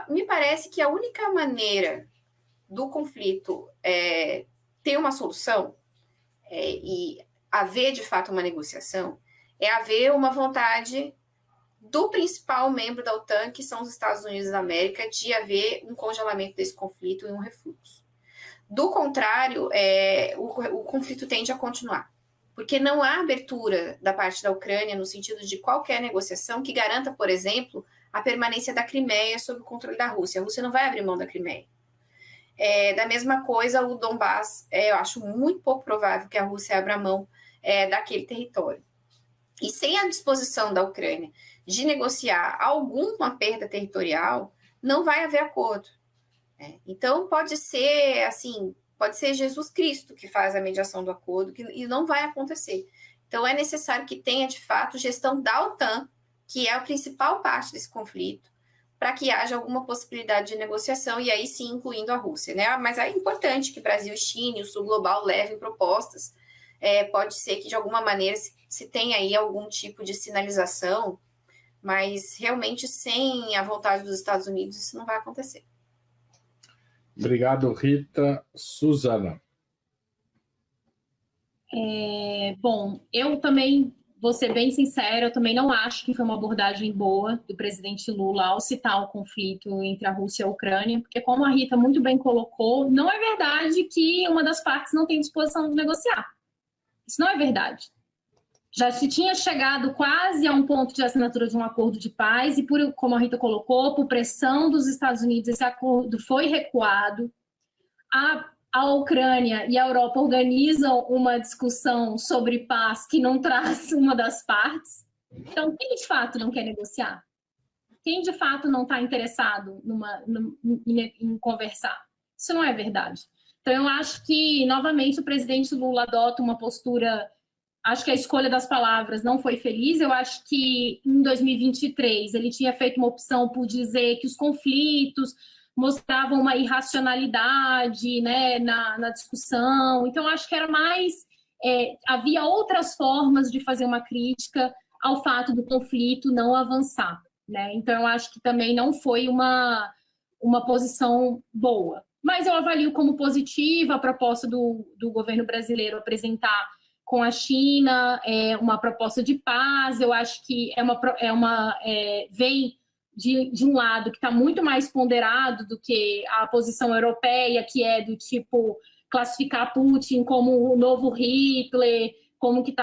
Me parece que a única maneira do conflito ter uma solução e haver, de fato, uma negociação é haver uma vontade do principal membro da OTAN, que são os Estados Unidos da América, de haver um congelamento desse conflito e um refluxo. Do contrário, o conflito tende a continuar, porque não há abertura da parte da Ucrânia no sentido de qualquer negociação que garanta, por exemplo, a permanência da Crimeia sob o controle da Rússia. A Rússia não vai abrir mão da Crimeia. Da mesma coisa, o Donbass, eu acho muito pouco provável que a Rússia abra mão daquele território. E sem a disposição da Ucrânia de negociar alguma perda territorial, não vai haver acordo. Então, pode ser, assim, pode ser Jesus Cristo que faz a mediação do acordo, e não vai acontecer. Então, é necessário que tenha, de fato, gestão da OTAN, que é a principal parte desse conflito, para que haja alguma possibilidade de negociação, e aí sim, incluindo a Rússia, né? Mas é importante que Brasil, China e o Sul Global levem propostas. Pode ser que, de alguma maneira, se tenha aí algum tipo de sinalização, mas realmente, sem a vontade dos Estados Unidos, isso não vai acontecer. Obrigado, Rita. Suzana. Bom, eu também vou ser bem sincera, eu também não acho que foi uma abordagem boa do presidente Lula ao citar o conflito entre a Rússia e a Ucrânia, porque como a Rita muito bem colocou, não é verdade que uma das partes não tem disposição de negociar. Isso não é verdade. Já se tinha chegado quase a um ponto de assinatura de um acordo de paz e, como a Rita colocou, por pressão dos Estados Unidos, esse acordo foi recuado. A Ucrânia e a Europa organizam uma discussão sobre paz que não traz uma das partes. Então, quem de fato não quer negociar? Quem de fato não está interessado em conversar? Isso não é verdade. Então, eu acho que, novamente, o presidente Lula adota uma postura... Acho que a escolha das palavras não foi feliz. Eu acho que, em 2023, ele tinha feito uma opção por dizer que os conflitos mostravam uma irracionalidade, né, na discussão. Então, acho que era mais... havia outras formas de fazer uma crítica ao fato do conflito não avançar, né? Então, eu acho que também não foi uma posição boa. Mas eu avalio como positiva a proposta do governo brasileiro apresentar com a China uma proposta de paz. Eu acho que vem de um lado que está muito mais ponderado do que a posição europeia, que é do tipo classificar Putin como o novo Hitler, como que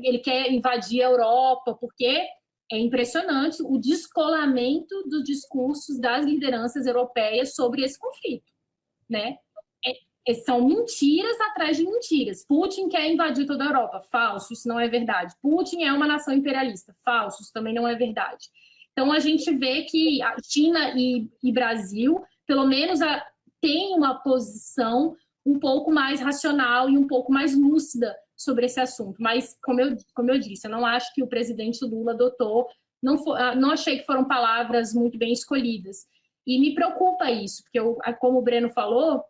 ele quer invadir a Europa, porque é impressionante o descolamento dos discursos das lideranças europeias sobre esse conflito, né? São mentiras atrás de mentiras. Putin quer invadir toda a Europa. Falso, isso não é verdade. Putin é uma nação imperialista. Falso, isso também não é verdade. Então, a gente vê que a China e Brasil, pelo menos, têm uma posição um pouco mais racional e um pouco mais lúcida sobre esse assunto. Mas, como eu disse, eu não acho que o presidente Lula adotou, não achei que foram palavras muito bem escolhidas. E me preocupa isso, porque, como o Breno falou,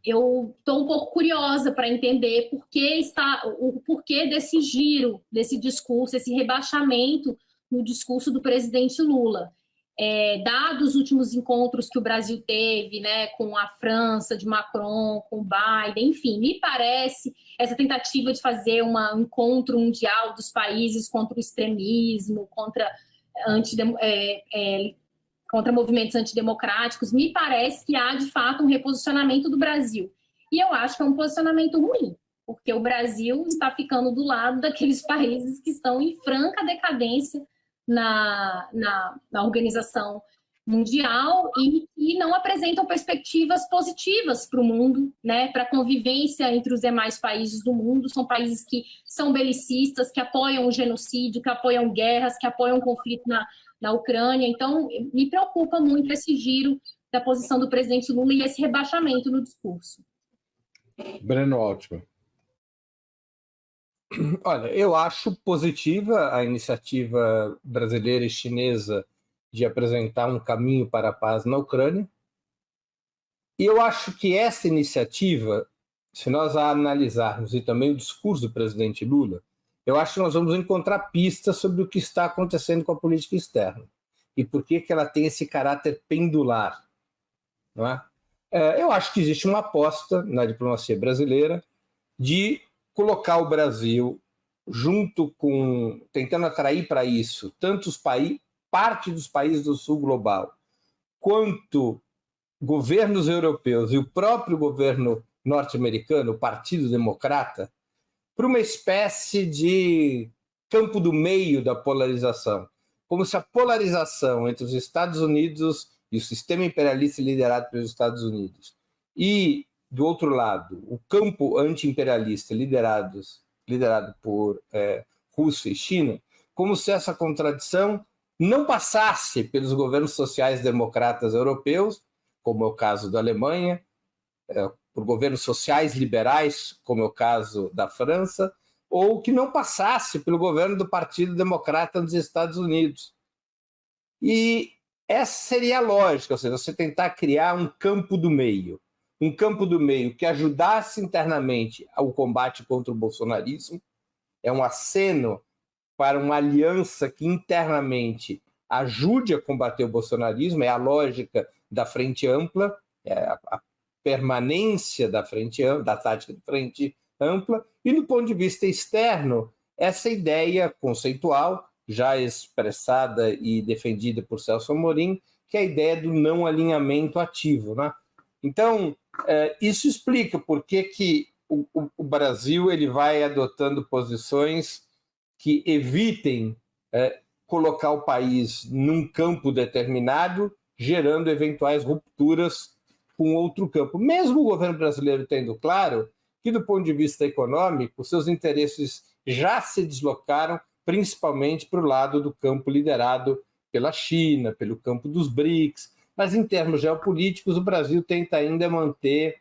eu estou um pouco curiosa para entender o porquê desse giro, desse discurso, esse rebaixamento no discurso do presidente Lula. Dados os últimos encontros que o Brasil teve, né, com a França, de Macron, com Biden, enfim, me parece essa tentativa de fazer um encontro mundial dos países contra o extremismo, contra movimentos antidemocráticos, me parece que há, de fato, um reposicionamento do Brasil. E eu acho que é um posicionamento ruim, porque o Brasil está ficando do lado daqueles países que estão em franca decadência na organização mundial e não apresentam perspectivas positivas para o mundo, né, para a convivência entre os demais países do mundo. São países que são belicistas, que apoiam o genocídio, que apoiam guerras, que apoiam o conflito na Ucrânia. Então, me preocupa muito esse giro da posição do presidente Lula e esse rebaixamento no discurso. Breno Altman. Olha, eu acho positiva a iniciativa brasileira e chinesa de apresentar um caminho para a paz na Ucrânia. E eu acho que essa iniciativa, se nós a analisarmos, e também o discurso do presidente Lula, eu acho que nós vamos encontrar pistas sobre o que está acontecendo com a política externa e por que ela tem esse caráter pendular, não é? Eu acho que existe uma aposta na diplomacia brasileira de colocar o Brasil tentando atrair para isso tanto parte dos países do Sul Global quanto governos europeus e o próprio governo norte-americano, o Partido Democrata, para uma espécie de campo do meio da polarização, como se a polarização entre os Estados Unidos e o sistema imperialista liderado pelos Estados Unidos e, do outro lado, o campo anti-imperialista liderado por Rússia e China, como se essa contradição não passasse pelos governos sociais-democratas europeus, como é o caso da Alemanha, por governos sociais liberais, como é o caso da França, ou que não passasse pelo governo do Partido Democrata nos Estados Unidos. E essa seria a lógica, ou seja, você tentar criar um campo do meio que ajudasse internamente ao combate contra o bolsonarismo, é um aceno para uma aliança que internamente ajude a combater o bolsonarismo, é a lógica da Frente Ampla, é a permanência da tática de Frente Ampla, e do ponto de vista externo, essa ideia conceitual, já expressada e defendida por Celso Amorim, que é a ideia do não alinhamento ativo, né? Então, isso explica por que o Brasil ele vai adotando posições que evitem colocar o país num campo determinado, gerando eventuais rupturas com outro campo. Mesmo o governo brasileiro tendo claro que, do ponto de vista econômico, seus interesses já se deslocaram principalmente para o lado do campo liderado pela China, pelo campo dos BRICS, mas em termos geopolíticos o Brasil tenta ainda manter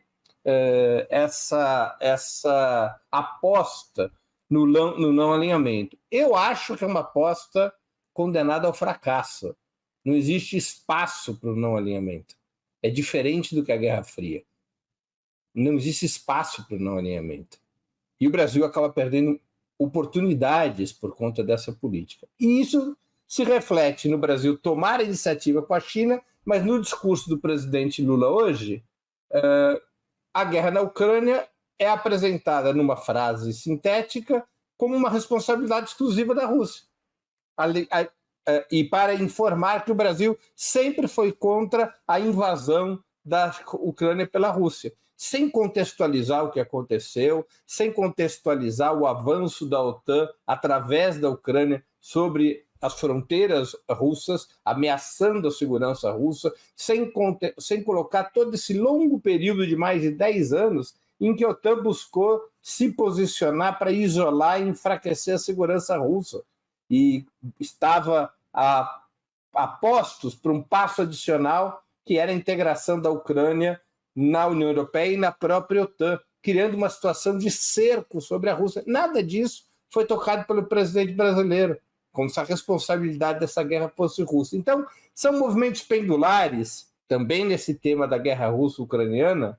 essa aposta no não alinhamento. Eu acho que é uma aposta condenada ao fracasso. Não existe espaço para o não alinhamento. É diferente do que a Guerra Fria. Não existe espaço para o não alinhamento. E o Brasil acaba perdendo oportunidades por conta dessa política. E isso se reflete no Brasil tomar a iniciativa com a China, mas no discurso do presidente Lula hoje, a guerra na Ucrânia é apresentada numa frase sintética como uma responsabilidade exclusiva da Rússia. E para informar que o Brasil sempre foi contra a invasão da Ucrânia pela Rússia, sem contextualizar o que aconteceu, sem contextualizar o avanço da OTAN através da Ucrânia sobre as fronteiras russas, ameaçando a segurança russa, sem colocar todo esse longo período de mais de 10 anos em que a OTAN buscou se posicionar para isolar e enfraquecer a segurança russa. E estava a postos para um passo adicional, que era a integração da Ucrânia na União Europeia e na própria OTAN, criando uma situação de cerco sobre a Rússia. Nada disso foi tocado pelo presidente brasileiro, como se a responsabilidade dessa guerra fosse russa. Então, são movimentos pendulares, também nesse tema da guerra russo-ucraniana,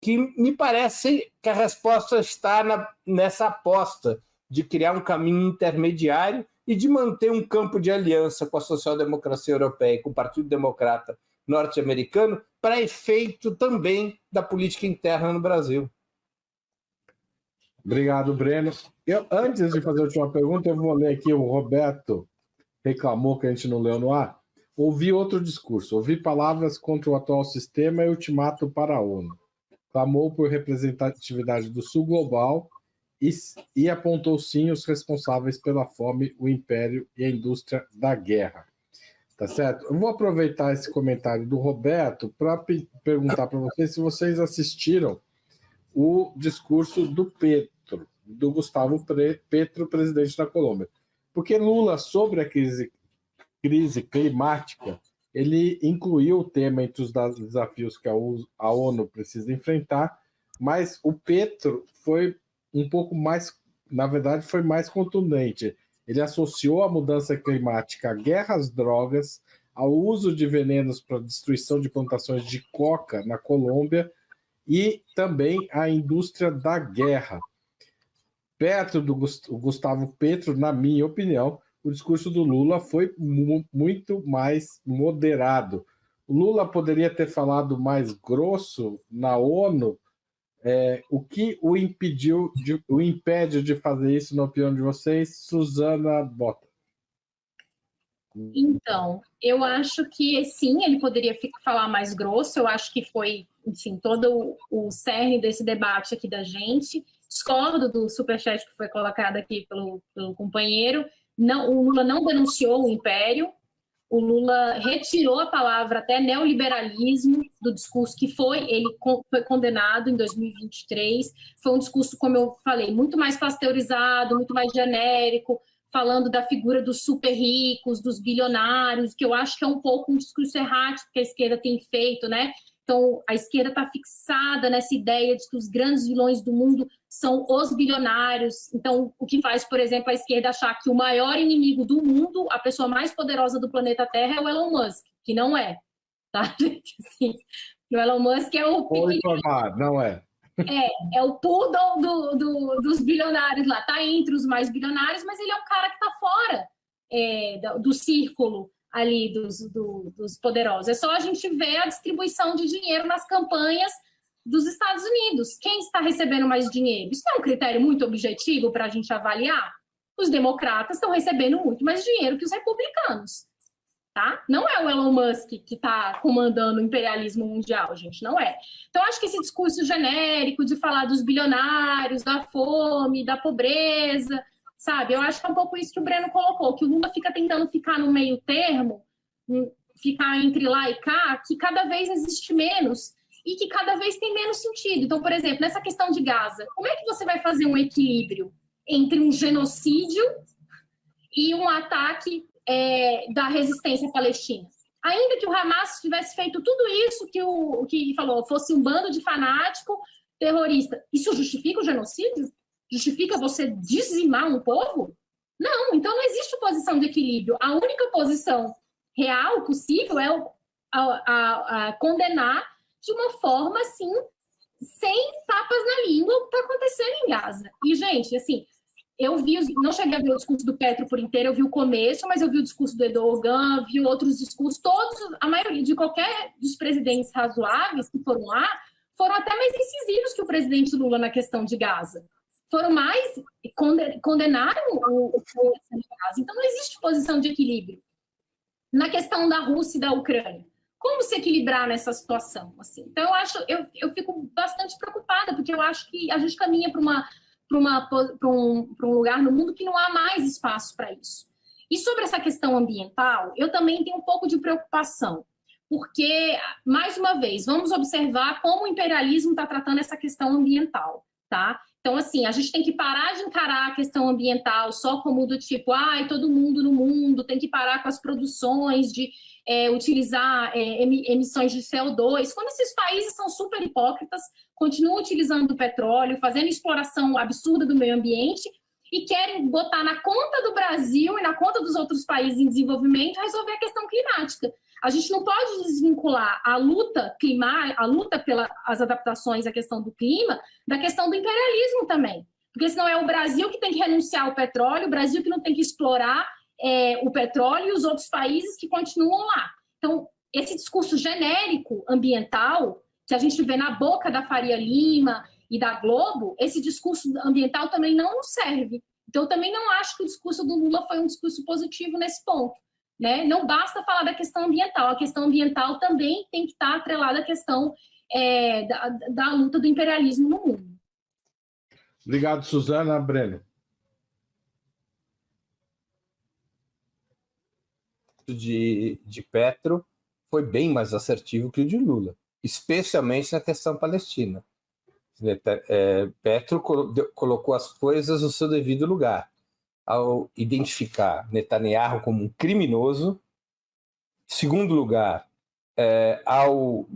que me parece que a resposta está nessa aposta de criar um caminho intermediário e de manter um campo de aliança com a social-democracia europeia e com o Partido Democrata norte-americano para efeito também da política interna no Brasil. Obrigado, Breno. Antes de fazer a última pergunta, eu vou ler aqui, o Roberto reclamou que a gente não leu no ar. Ouvi outro discurso, ouvi palavras contra o atual sistema e ultimato para a ONU. Clamou por representatividade do Sul global e apontou sim os responsáveis pela fome, o império e a indústria da guerra. Tá certo? Eu vou aproveitar esse comentário do Roberto para perguntar para vocês se vocês assistiram o discurso do Gustavo Petro, presidente da Colômbia. Porque Lula, sobre a crise climática, ele incluiu o tema entre os desafios que a ONU precisa enfrentar, mas o Petro foi um pouco mais, na verdade, foi mais contundente. Ele associou a mudança climática à guerra às drogas, ao uso de venenos para destruição de plantações de coca na Colômbia e também à indústria da guerra. Perto do Gustavo Petro, na minha opinião, o discurso do Lula foi muito mais moderado. O Lula poderia ter falado mais grosso na ONU. O que o impede de fazer isso, na opinião de vocês, Suzana Bota? Então, eu acho que sim, ele poderia falar mais grosso. Eu acho que foi, enfim, todo o cerne desse debate aqui da gente. Discordo do superchat que foi colocado aqui pelo companheiro. Não, o Lula não denunciou o império. O Lula retirou a palavra até neoliberalismo do discurso que ele foi condenado em 2023. Foi um discurso, como eu falei, muito mais pasteurizado, muito mais genérico, falando da figura dos super ricos, dos bilionários, que eu acho que é um pouco um discurso errático que a esquerda tem feito, né? Então, a esquerda está fixada nessa ideia de que os grandes vilões do mundo são os bilionários. Então, o que faz, por exemplo, a esquerda achar que o maior inimigo do mundo, a pessoa mais poderosa do planeta Terra, é o Elon Musk, que não é. Tá? Assim, o Elon Musk é o... Vou informar, não é. É o poodle dos bilionários lá. Está entre os mais bilionários, mas ele é um cara que está fora do círculo ali dos poderosos. É só a gente ver a distribuição de dinheiro nas campanhas dos Estados Unidos. Quem está recebendo mais dinheiro? Isso é um critério muito objetivo para a gente avaliar? Os democratas estão recebendo muito mais dinheiro que os republicanos. Tá? Não é o Elon Musk que está comandando o imperialismo mundial, gente, não é. Então, acho que esse discurso genérico de falar dos bilionários, da fome, da pobreza, sabe? Eu acho que é um pouco isso que o Breno colocou, que o Lula fica tentando ficar no meio termo, ficar entre lá e cá, que cada vez existe menos e que cada vez tem menos sentido. Então, por exemplo, nessa questão de Gaza, como é que você vai fazer um equilíbrio entre um genocídio e um ataque da resistência palestina? Ainda que o Hamas tivesse feito tudo isso que o que falou, fosse um bando de fanático terrorista, isso justifica o genocídio? Justifica você dizimar um povo? Não, então não existe posição de equilíbrio. A única posição real possível é condenar de uma forma, assim, sem tapas na língua, o que está acontecendo em Gaza. E, gente, assim, eu vi, não cheguei a ver o discurso do Petro por inteiro, eu vi o começo, mas eu vi o discurso do Erdogan, vi outros discursos, todos, a maioria de qualquer dos presidentes razoáveis que foram lá, foram até mais incisivos que o presidente Lula na questão de Gaza. Foram mais, condenaram o de Gaza. Então, não existe posição de equilíbrio. Na questão da Rússia e da Ucrânia, como se equilibrar nessa situação? Assim? Então, eu fico bastante preocupada, porque eu acho que a gente caminha para um lugar no mundo que não há mais espaço para isso. E sobre essa questão ambiental, eu também tenho um pouco de preocupação, porque, mais uma vez, vamos observar como o imperialismo está tratando essa questão ambiental, tá? Então, assim, a gente tem que parar de encarar a questão ambiental só como do tipo, todo mundo no mundo tem que parar com as produções de utilizar emissões de CO2, quando esses países são super hipócritas, continuam utilizando o petróleo, fazendo exploração absurda do meio ambiente e querem botar na conta do Brasil e na conta dos outros países em desenvolvimento resolver a questão climática. A gente não pode desvincular a luta pelas adaptações à questão do clima da questão do imperialismo também. Porque senão é o Brasil que tem que renunciar ao petróleo, o Brasil que não tem que explorar o petróleo e os outros países que continuam lá. Então, esse discurso genérico ambiental que a gente vê na boca da Faria Lima e da Globo, esse discurso ambiental também não nos serve. Então, eu também não acho que o discurso do Lula foi um discurso positivo nesse ponto. Né? Não basta falar da questão ambiental, a questão ambiental também tem que estar atrelada à questão da luta do imperialismo no mundo. Obrigado, Suzana. Breno. De Petro foi bem mais assertivo que o de Lula, especialmente na questão palestina. Petro colocou as coisas no seu devido lugar, ao identificar Netanyahu como um criminoso. Segundo lugar, ao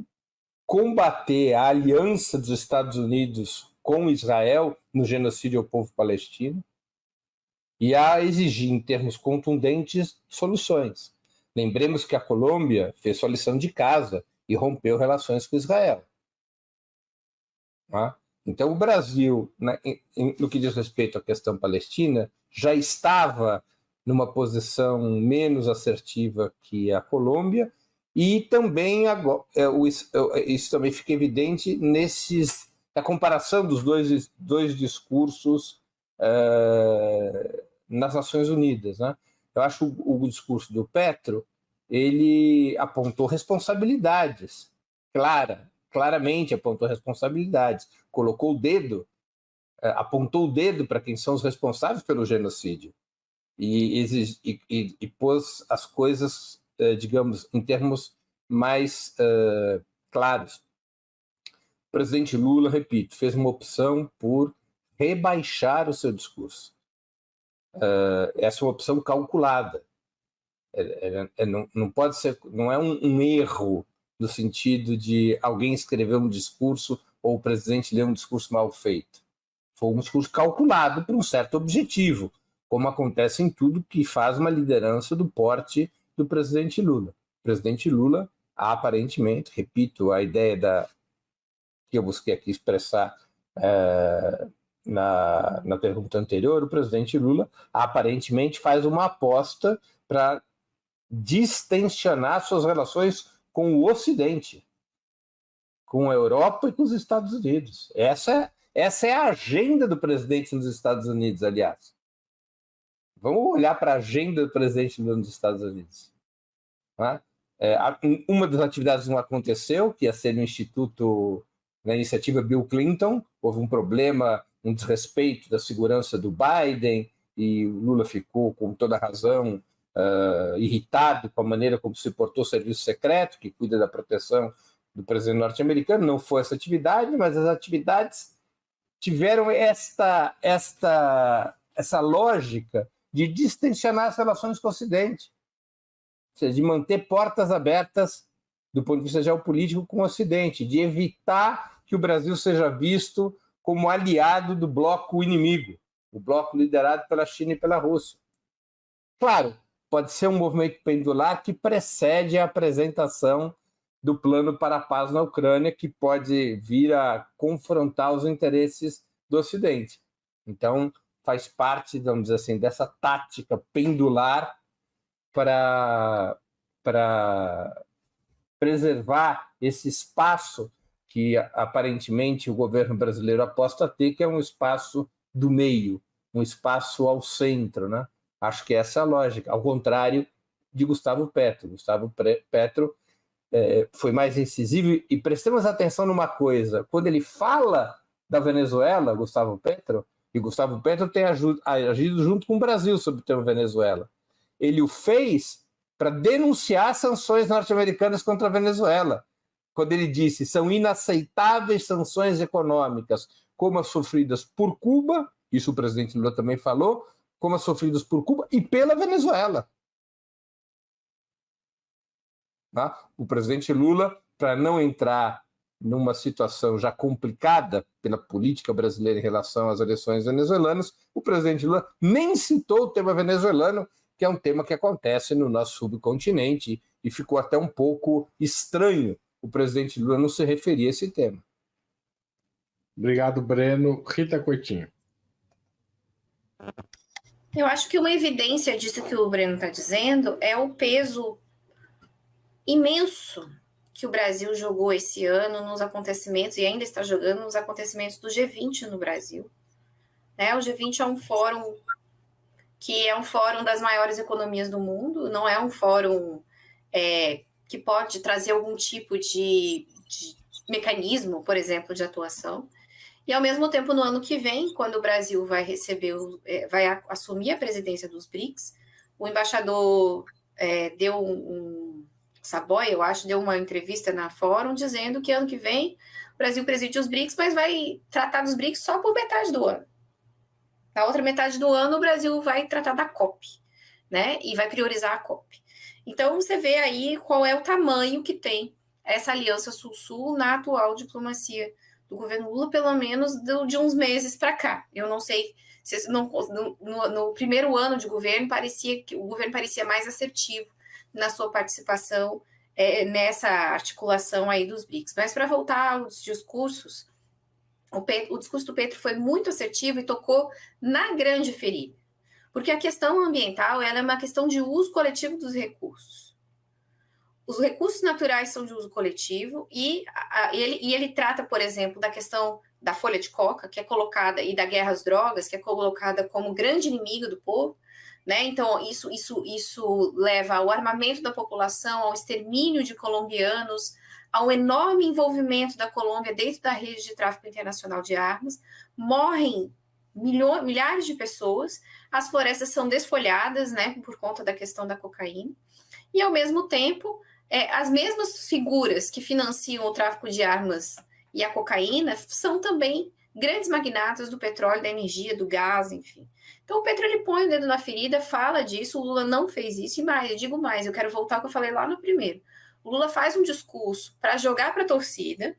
combater a aliança dos Estados Unidos com Israel no genocídio ao povo palestino e a exigir, em termos contundentes, soluções. Lembremos que a Colômbia fez sua lição de casa e rompeu relações com Israel. Tá? Então, o Brasil, no que diz respeito à questão palestina, já estava numa posição menos assertiva que a Colômbia, e também isso também fica evidente na comparação dos dois discursos nas Nações Unidas. Né? Eu acho que o discurso do Petro ele apontou responsabilidades, claramente apontou responsabilidades, colocou o dedo, apontou o dedo para quem são os responsáveis pelo genocídio e pôs as coisas, digamos, em termos mais claros. O presidente Lula, repito, fez uma opção por rebaixar o seu discurso. essa é uma opção calculada. Não pode ser, não é um erro no sentido de alguém escrever um discurso ou o presidente ler um discurso mal feito. Foi um discurso calculado por um certo objetivo, como acontece em tudo que faz uma liderança do porte do presidente Lula. O presidente Lula, aparentemente, repito, a ideia que eu busquei aqui expressar na pergunta anterior, o presidente Lula aparentemente faz uma aposta para distensionar suas relações com o Ocidente, com a Europa e com os Estados Unidos. Essa é a agenda do presidente nos Estados Unidos, aliás. Vamos olhar para a agenda do presidente nos Estados Unidos. Né? Uma das atividades não aconteceu, que ia ser no Instituto, na iniciativa Bill Clinton. Houve um problema, um desrespeito da segurança do Biden, e o Lula ficou, com toda razão, irritado com a maneira como se portou o serviço secreto, que cuida da proteção do presidente norte-americano. Não foi essa atividade, mas as atividades tiveram essa lógica de distensionar as relações com o Ocidente, ou seja, de manter portas abertas do ponto de vista geopolítico com o Ocidente, de evitar que o Brasil seja visto como aliado do bloco inimigo, o bloco liderado pela China e pela Rússia. Claro, pode ser um movimento pendular que precede a apresentação do plano para a paz na Ucrânia, que pode vir a confrontar os interesses do Ocidente. Então, faz parte, vamos dizer assim, dessa tática pendular para preservar esse espaço que, aparentemente, o governo brasileiro aposta a ter, que é um espaço do meio, um espaço ao centro, né? Acho que essa é a lógica, ao contrário de Gustavo Petro. Gustavo Petro foi mais incisivo, e prestemos atenção numa coisa: quando ele fala da Venezuela, Gustavo Petro tem agido junto com o Brasil sobre o tema Venezuela. Ele o fez para denunciar sanções norte-americanas contra a Venezuela, quando ele disse: são inaceitáveis sanções econômicas como as sofridas por Cuba, isso o presidente Lula também falou, como as sofridas por Cuba e pela Venezuela. O presidente Lula, para não entrar numa situação já complicada pela política brasileira em relação às eleições venezuelanas, o presidente Lula nem citou o tema venezuelano, que é um tema que acontece no nosso subcontinente, e ficou até um pouco estranho o presidente Lula não se referir a esse tema. Obrigado, Breno. Rita Coutinho. Eu acho que uma evidência disso que o Breno está dizendo é o peso imenso que o Brasil jogou esse ano nos acontecimentos, e ainda está jogando nos acontecimentos do G20 no Brasil. O G20 é um fórum que é um fórum das maiores economias do mundo, não é um fórum que pode trazer algum tipo de mecanismo, por exemplo, de atuação. E, ao mesmo tempo, no ano que vem, quando o Brasil vai assumir a presidência dos BRICS, o embaixador Saboia, eu acho, deu uma entrevista na Fórum dizendo que ano que vem o Brasil preside os BRICS, mas vai tratar dos BRICS só por metade do ano. Na outra metade do ano, o Brasil vai tratar da COP, né? E vai priorizar a COP. Então, você vê aí qual é o tamanho que tem essa aliança Sul-Sul na atual diplomacia do governo Lula, pelo menos de uns meses para cá. Eu não sei se no primeiro ano de governo o governo parecia mais assertivo na sua participação nessa articulação aí dos BRICS. Mas, para voltar aos discursos, o discurso do Petro foi muito assertivo e tocou na grande ferida, porque a questão ambiental ela é uma questão de uso coletivo dos recursos. Os recursos naturais são de uso coletivo e ele trata, por exemplo, da questão da folha de coca, que é colocada, e da guerra às drogas, que é colocada como grande inimiga do povo, né? Então, isso leva ao armamento da população, ao extermínio de colombianos, ao enorme envolvimento da Colômbia dentro da rede de tráfico internacional de armas. Morrem milhares de pessoas, as florestas são desfolhadas, né, por conta da questão da cocaína, e, ao mesmo tempo, as mesmas figuras que financiam o tráfico de armas e a cocaína são também grandes magnatas do petróleo, da energia, do gás, enfim. Então o Petro ele põe o dedo na ferida, fala disso, o Lula não fez isso, e mais, eu digo mais, eu quero voltar ao que eu falei lá no primeiro. O Lula faz um discurso para jogar para a torcida,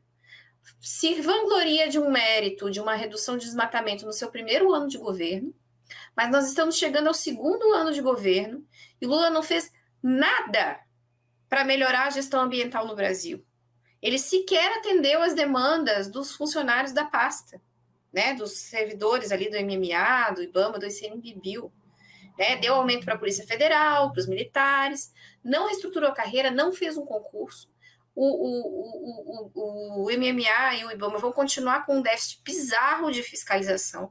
se vangloria de um mérito, de uma redução de desmatamento no seu primeiro ano de governo, mas nós estamos chegando ao segundo ano de governo e o Lula não fez nada para melhorar a gestão ambiental no Brasil. Ele sequer atendeu às demandas dos funcionários da pasta, né, dos servidores ali do MMA, do IBAMA, do ICMBio. Né, deu aumento para a Polícia Federal, para os militares, não reestruturou a carreira, não fez um concurso. O MMA e o IBAMA vão continuar com um déficit bizarro de fiscalização.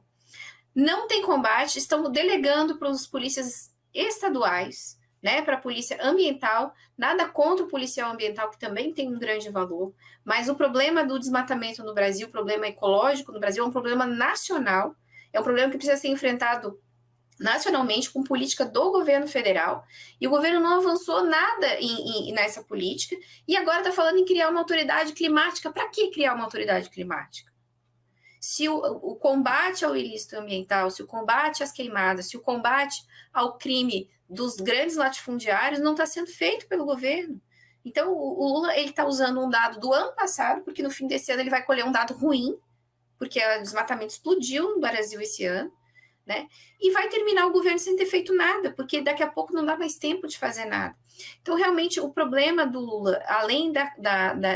Não tem combate, estão delegando para os polícias estaduais, né, para a polícia ambiental, nada contra o policial ambiental, que também tem um grande valor, mas o problema do desmatamento no Brasil, o problema ecológico no Brasil é um problema nacional, é um problema que precisa ser enfrentado nacionalmente com política do governo federal, e o governo não avançou nada nessa política, e agora está falando em criar uma autoridade climática. Para que criar uma autoridade climática? Se o combate ao ilícito ambiental, se o combate às queimadas, se o combate ao crime dos grandes latifundiários não está sendo feito pelo governo. Então, o Lula está usando um dado do ano passado, porque no fim desse ano ele vai colher um dado ruim, porque o desmatamento explodiu no Brasil esse ano, né? E vai terminar o governo sem ter feito nada, porque daqui a pouco não dá mais tempo de fazer nada. Então, realmente, o problema do Lula, além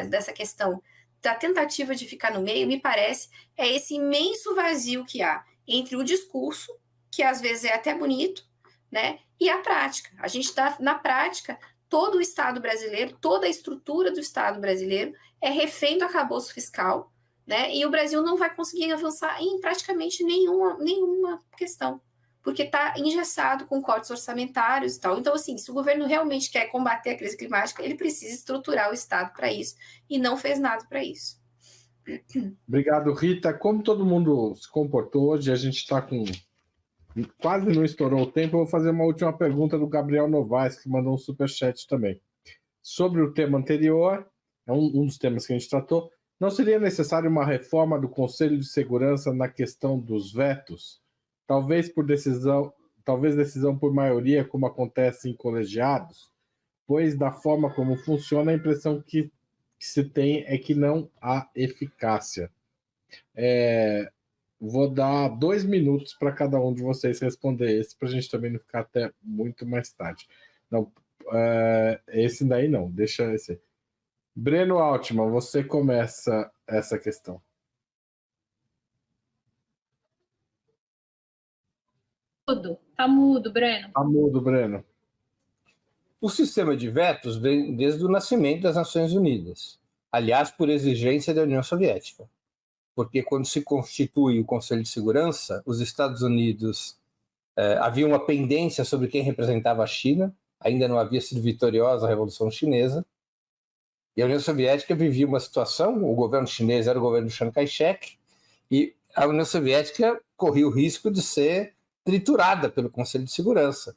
dessa questão da tentativa de ficar no meio, me parece, é esse imenso vazio que há entre o discurso, que às vezes é até bonito, né, e a prática. A gente está, na prática, todo o Estado brasileiro, toda a estrutura do Estado brasileiro é refém do arcabouço fiscal, né, e o Brasil não vai conseguir avançar em praticamente nenhuma questão, porque está engessado com cortes orçamentários e tal. Então, assim, se o governo realmente quer combater a crise climática, ele precisa estruturar o Estado para isso, e não fez nada para isso. Obrigado, Rita. Como todo mundo se comportou hoje, a gente está com... quase não estourou o tempo, eu vou fazer uma última pergunta do Gabriel Novaes, que mandou um superchat também. Sobre o tema anterior, é um dos temas que a gente tratou, não seria necessário uma reforma do Conselho de Segurança na questão dos vetos? Talvez decisão por maioria, como acontece em colegiados, pois da forma como funciona, a impressão que se tem é que não há eficácia. Vou dar 2 minutos para cada um de vocês responder esse, para a gente também não ficar até muito mais tarde. Não, esse daí não, deixa esse. Breno Altman, você começa essa questão. Tá mudo, Breno. Tá mudo, Breno. O sistema de vetos vem desde o nascimento das Nações Unidas, aliás, por exigência da União Soviética. Porque quando se constitui o Conselho de Segurança, os Estados Unidos havia uma pendência sobre quem representava a China, ainda não havia sido vitoriosa a Revolução Chinesa, e a União Soviética vivia uma situação, o governo chinês era o governo de Chiang Kai-shek, e a União Soviética corria o risco de ser triturada pelo Conselho de Segurança.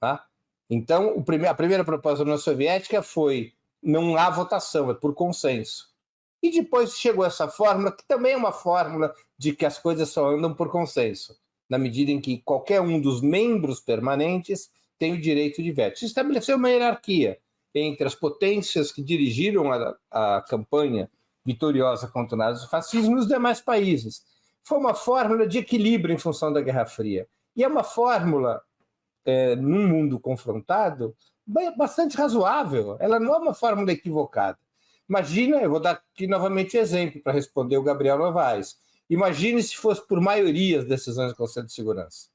Tá? Então, a primeira proposta da União Soviética foi: não há votação, é por consenso. E depois chegou essa fórmula, que também é uma fórmula de que as coisas só andam por consenso, na medida em que qualquer um dos membros permanentes tem o direito de veto. Se estabeleceu uma hierarquia entre as potências que dirigiram a campanha vitoriosa contra o nazifascismo e os demais países. Foi uma fórmula de equilíbrio em função da Guerra Fria. E é uma fórmula, num mundo confrontado, bastante razoável. Ela não é uma fórmula equivocada. Imagina, eu vou dar aqui novamente o exemplo para responder o Gabriel Novaes. Imagine se fosse por maioria as decisões do Conselho de Segurança.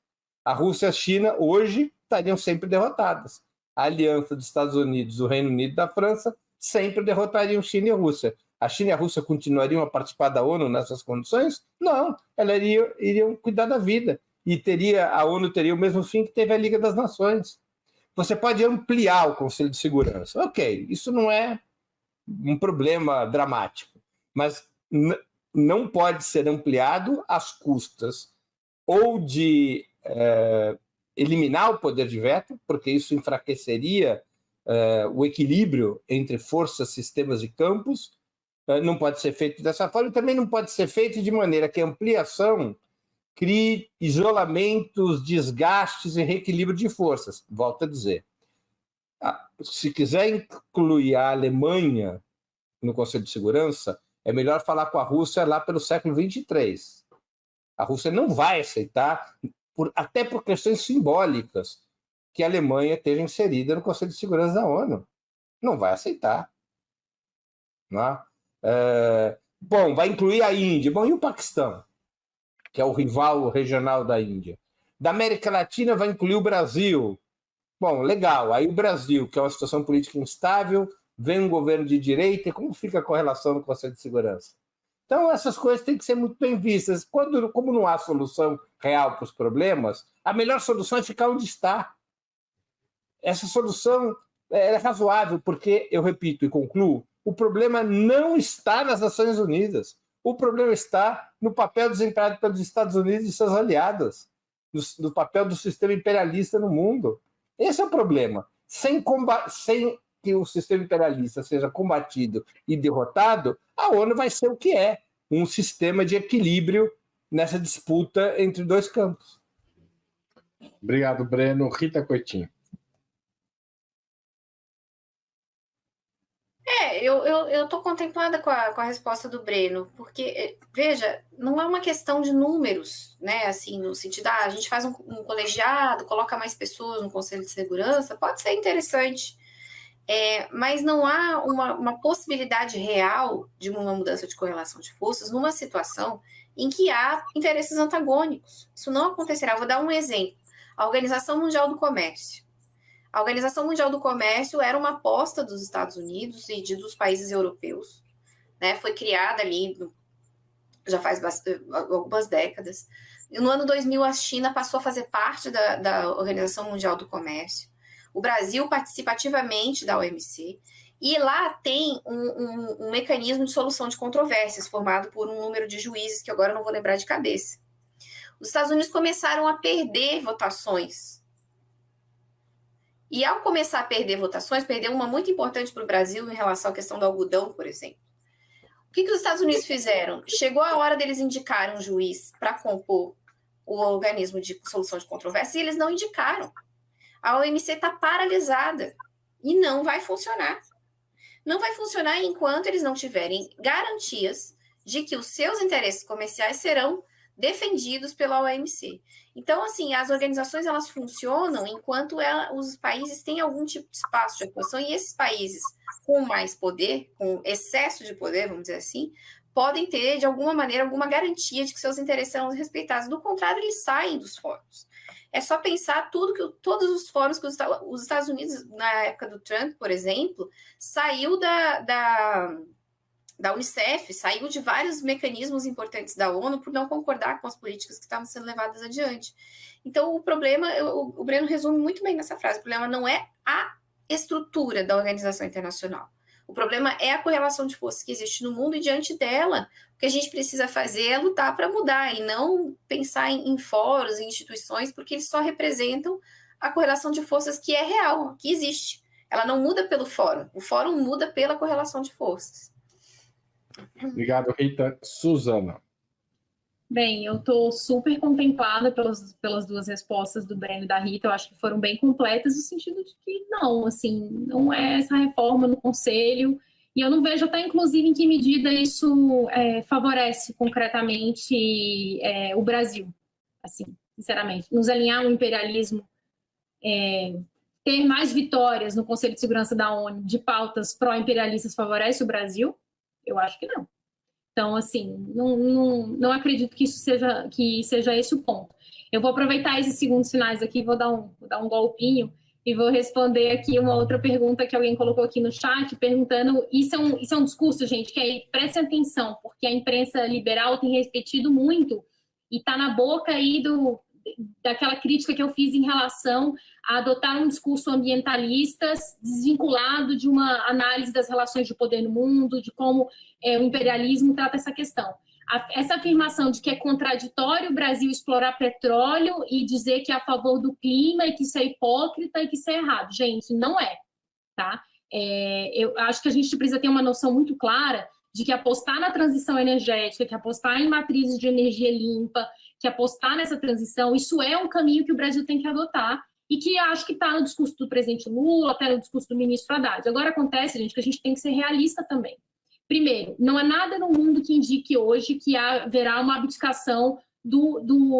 A Rússia e a China hoje estariam sempre derrotadas. A aliança dos Estados Unidos, o Reino Unido e da França sempre derrotariam China e a Rússia. A China e a Rússia continuariam a participar da ONU nessas condições? Não, elas iriam cuidar da vida. E a ONU teria o mesmo fim que teve a Liga das Nações. Você pode ampliar o Conselho de Segurança. Ok, isso não é um problema dramático, mas não pode ser ampliado às custas ou de eliminar o poder de veto, porque isso enfraqueceria o equilíbrio entre forças, sistemas e campos, não pode ser feito dessa forma e também não pode ser feito de maneira que a ampliação crie isolamentos, desgastes e reequilíbrio de forças. Volto a dizer, se quiser incluir a Alemanha no Conselho de Segurança, é melhor falar com a Rússia lá pelo século XXIII. A Rússia não vai aceitar, até por questões simbólicas, que a Alemanha esteja inserida no Conselho de Segurança da ONU. Não vai aceitar. Não é? Bom, vai incluir a Índia. Bom, e o Paquistão, que é o rival regional da Índia? Da América Latina vai incluir o Brasil. Bom, legal. Aí o Brasil, que é uma situação política instável, vem um governo de direita, e como fica a correlação no Conselho de Segurança? Então, essas coisas têm que ser muito bem vistas. Como não há solução real para os problemas, a melhor solução é ficar onde está. Essa solução é razoável, porque, eu repito e concluo, o problema não está nas Nações Unidas. O problema está no papel desempenhado pelos Estados Unidos e seus aliados, no papel do sistema imperialista no mundo. Esse é o problema. Sem que o sistema imperialista seja combatido e derrotado, a ONU vai ser o que é, um sistema de equilíbrio nessa disputa entre dois campos. Obrigado, Breno. Rita Coutinho. Eu estou contemplada com a resposta do Breno, porque, veja, não é uma questão de números, né? Assim, no sentido, a gente faz um colegiado, coloca mais pessoas no Conselho de Segurança, pode ser interessante, mas não há uma possibilidade real de uma mudança de correlação de forças numa situação em que há interesses antagônicos. Isso não acontecerá. Vou dar um exemplo. A Organização Mundial do Comércio. A Organização Mundial do Comércio era uma aposta dos Estados Unidos e dos países europeus, né? Foi criada ali, já faz algumas décadas. E no ano 2000, a China passou a fazer parte da Organização Mundial do Comércio. O Brasil participa ativamente da OMC. E lá tem um mecanismo de solução de controvérsias, formado por um número de juízes, que agora eu não vou lembrar de cabeça. Os Estados Unidos começaram a perder votações. E ao começar a perder votações, perdeu uma muito importante para o Brasil em relação à questão do algodão, por exemplo. O que os Estados Unidos fizeram? Chegou a hora deles indicarem um juiz para compor o organismo de solução de controvérsias e eles não indicaram. A OMC está paralisada e não vai funcionar. Não vai funcionar enquanto eles não tiverem garantias de que os seus interesses comerciais serão defendidos pela OMC. Então, assim, as organizações, elas funcionam enquanto os países têm algum tipo de espaço de atuação, e esses países com mais poder, com excesso de poder, vamos dizer assim, podem ter, de alguma maneira, alguma garantia de que seus interesses serão respeitados. Do contrário, eles saem dos fóruns. É só pensar todos os fóruns que os Estados Unidos, na época do Trump, por exemplo, saiu da Unicef, saiu de vários mecanismos importantes da ONU por não concordar com as políticas que estavam sendo levadas adiante. Então, o problema, o Breno resume muito bem nessa frase, o problema não é a estrutura da organização internacional. O problema é a correlação de forças que existe no mundo, e diante dela, o que a gente precisa fazer é lutar para mudar, e não pensar em fóruns, em instituições, porque eles só representam a correlação de forças que é real, que existe. Ela não muda pelo fórum, o fórum muda pela correlação de forças. Obrigado, Rita. Suzana. Bem, eu estou super contemplada pelas duas respostas do Breno e da Rita. Eu acho que foram bem completas, no sentido de que não, assim, não é essa reforma no Conselho, e eu não vejo até, inclusive, em que medida isso favorece concretamente o Brasil, assim, sinceramente. Nos alinhar ao imperialismo, ter mais vitórias no Conselho de Segurança da ONU de pautas pró-imperialistas favorece o Brasil? Eu acho que não. Então, assim, não acredito que seja esse o ponto. Eu vou aproveitar esses segundos finais aqui, vou dar um golpinho e vou responder aqui uma outra pergunta que alguém colocou aqui no chat, perguntando, isso é um discurso, gente, que aí prestem atenção, porque a imprensa liberal tem repetido muito e está na boca aí daquela crítica que eu fiz em relação a adotar um discurso ambientalista desvinculado de uma análise das relações de poder no mundo, de como o imperialismo trata essa questão. Essa afirmação de que é contraditório o Brasil explorar petróleo e dizer que é a favor do clima e que isso é hipócrita e que isso é errado. Gente, não é, tá? Eu acho que a gente precisa ter uma noção muito clara de que apostar na transição energética, que apostar em matrizes de energia limpa, que apostar nessa transição, isso é um caminho que o Brasil tem que adotar e que acho que está no discurso do presidente Lula, até no discurso do ministro Haddad. Agora acontece, gente, que a gente tem que ser realista também. Primeiro, não há nada no mundo que indique hoje que haverá uma abdicação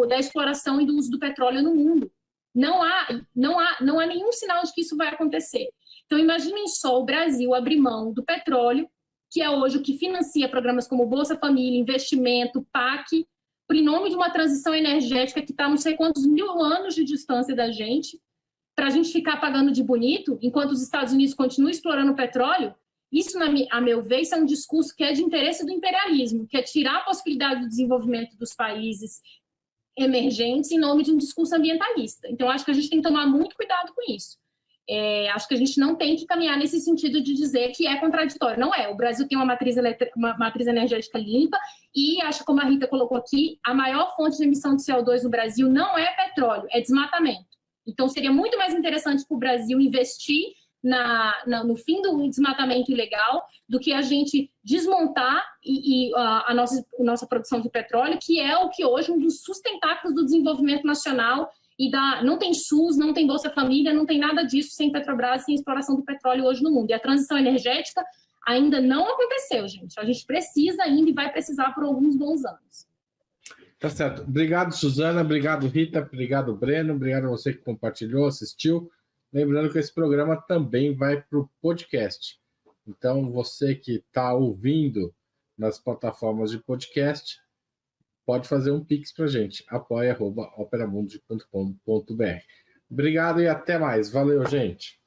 da exploração e do uso do petróleo no mundo. Não há nenhum sinal de que isso vai acontecer. Então, imaginem só o Brasil abrir mão do petróleo, que é hoje o que financia programas como Bolsa Família, investimento, PAC, em nome de uma transição energética que está não sei quantos mil anos de distância da gente, para a gente ficar pagando de bonito, enquanto os Estados Unidos continuam explorando o petróleo. Isso, a meu ver, isso é um discurso que é de interesse do imperialismo, que é tirar a possibilidade do desenvolvimento dos países emergentes em nome de um discurso ambientalista. Então, acho que a gente tem que tomar muito cuidado com isso. Acho que a gente não tem que caminhar nesse sentido de dizer que é contraditório. Não é. O Brasil tem uma matriz energética limpa e, acho que como a Rita colocou aqui, a maior fonte de emissão de CO2 no Brasil não é petróleo, é desmatamento. Então, seria muito mais interessante para o Brasil investir no fim do desmatamento ilegal do que a gente desmontar a nossa produção de petróleo, que é o que hoje é um dos sustentáculos do desenvolvimento nacional. Não tem SUS, não tem Bolsa Família, não tem nada disso sem Petrobras, sem exploração do petróleo hoje no mundo. E a transição energética ainda não aconteceu, gente. A gente precisa ainda e vai precisar por alguns bons anos. Tá certo. Obrigado, Suzana. Obrigado, Rita. Obrigado, Breno. Obrigado a você que compartilhou, assistiu. Lembrando que esse programa também vai para o podcast. Então, você que está ouvindo nas plataformas de podcast, pode fazer um pix para a gente, apoia@operamundi.com.br. Obrigado e até mais. Valeu, gente.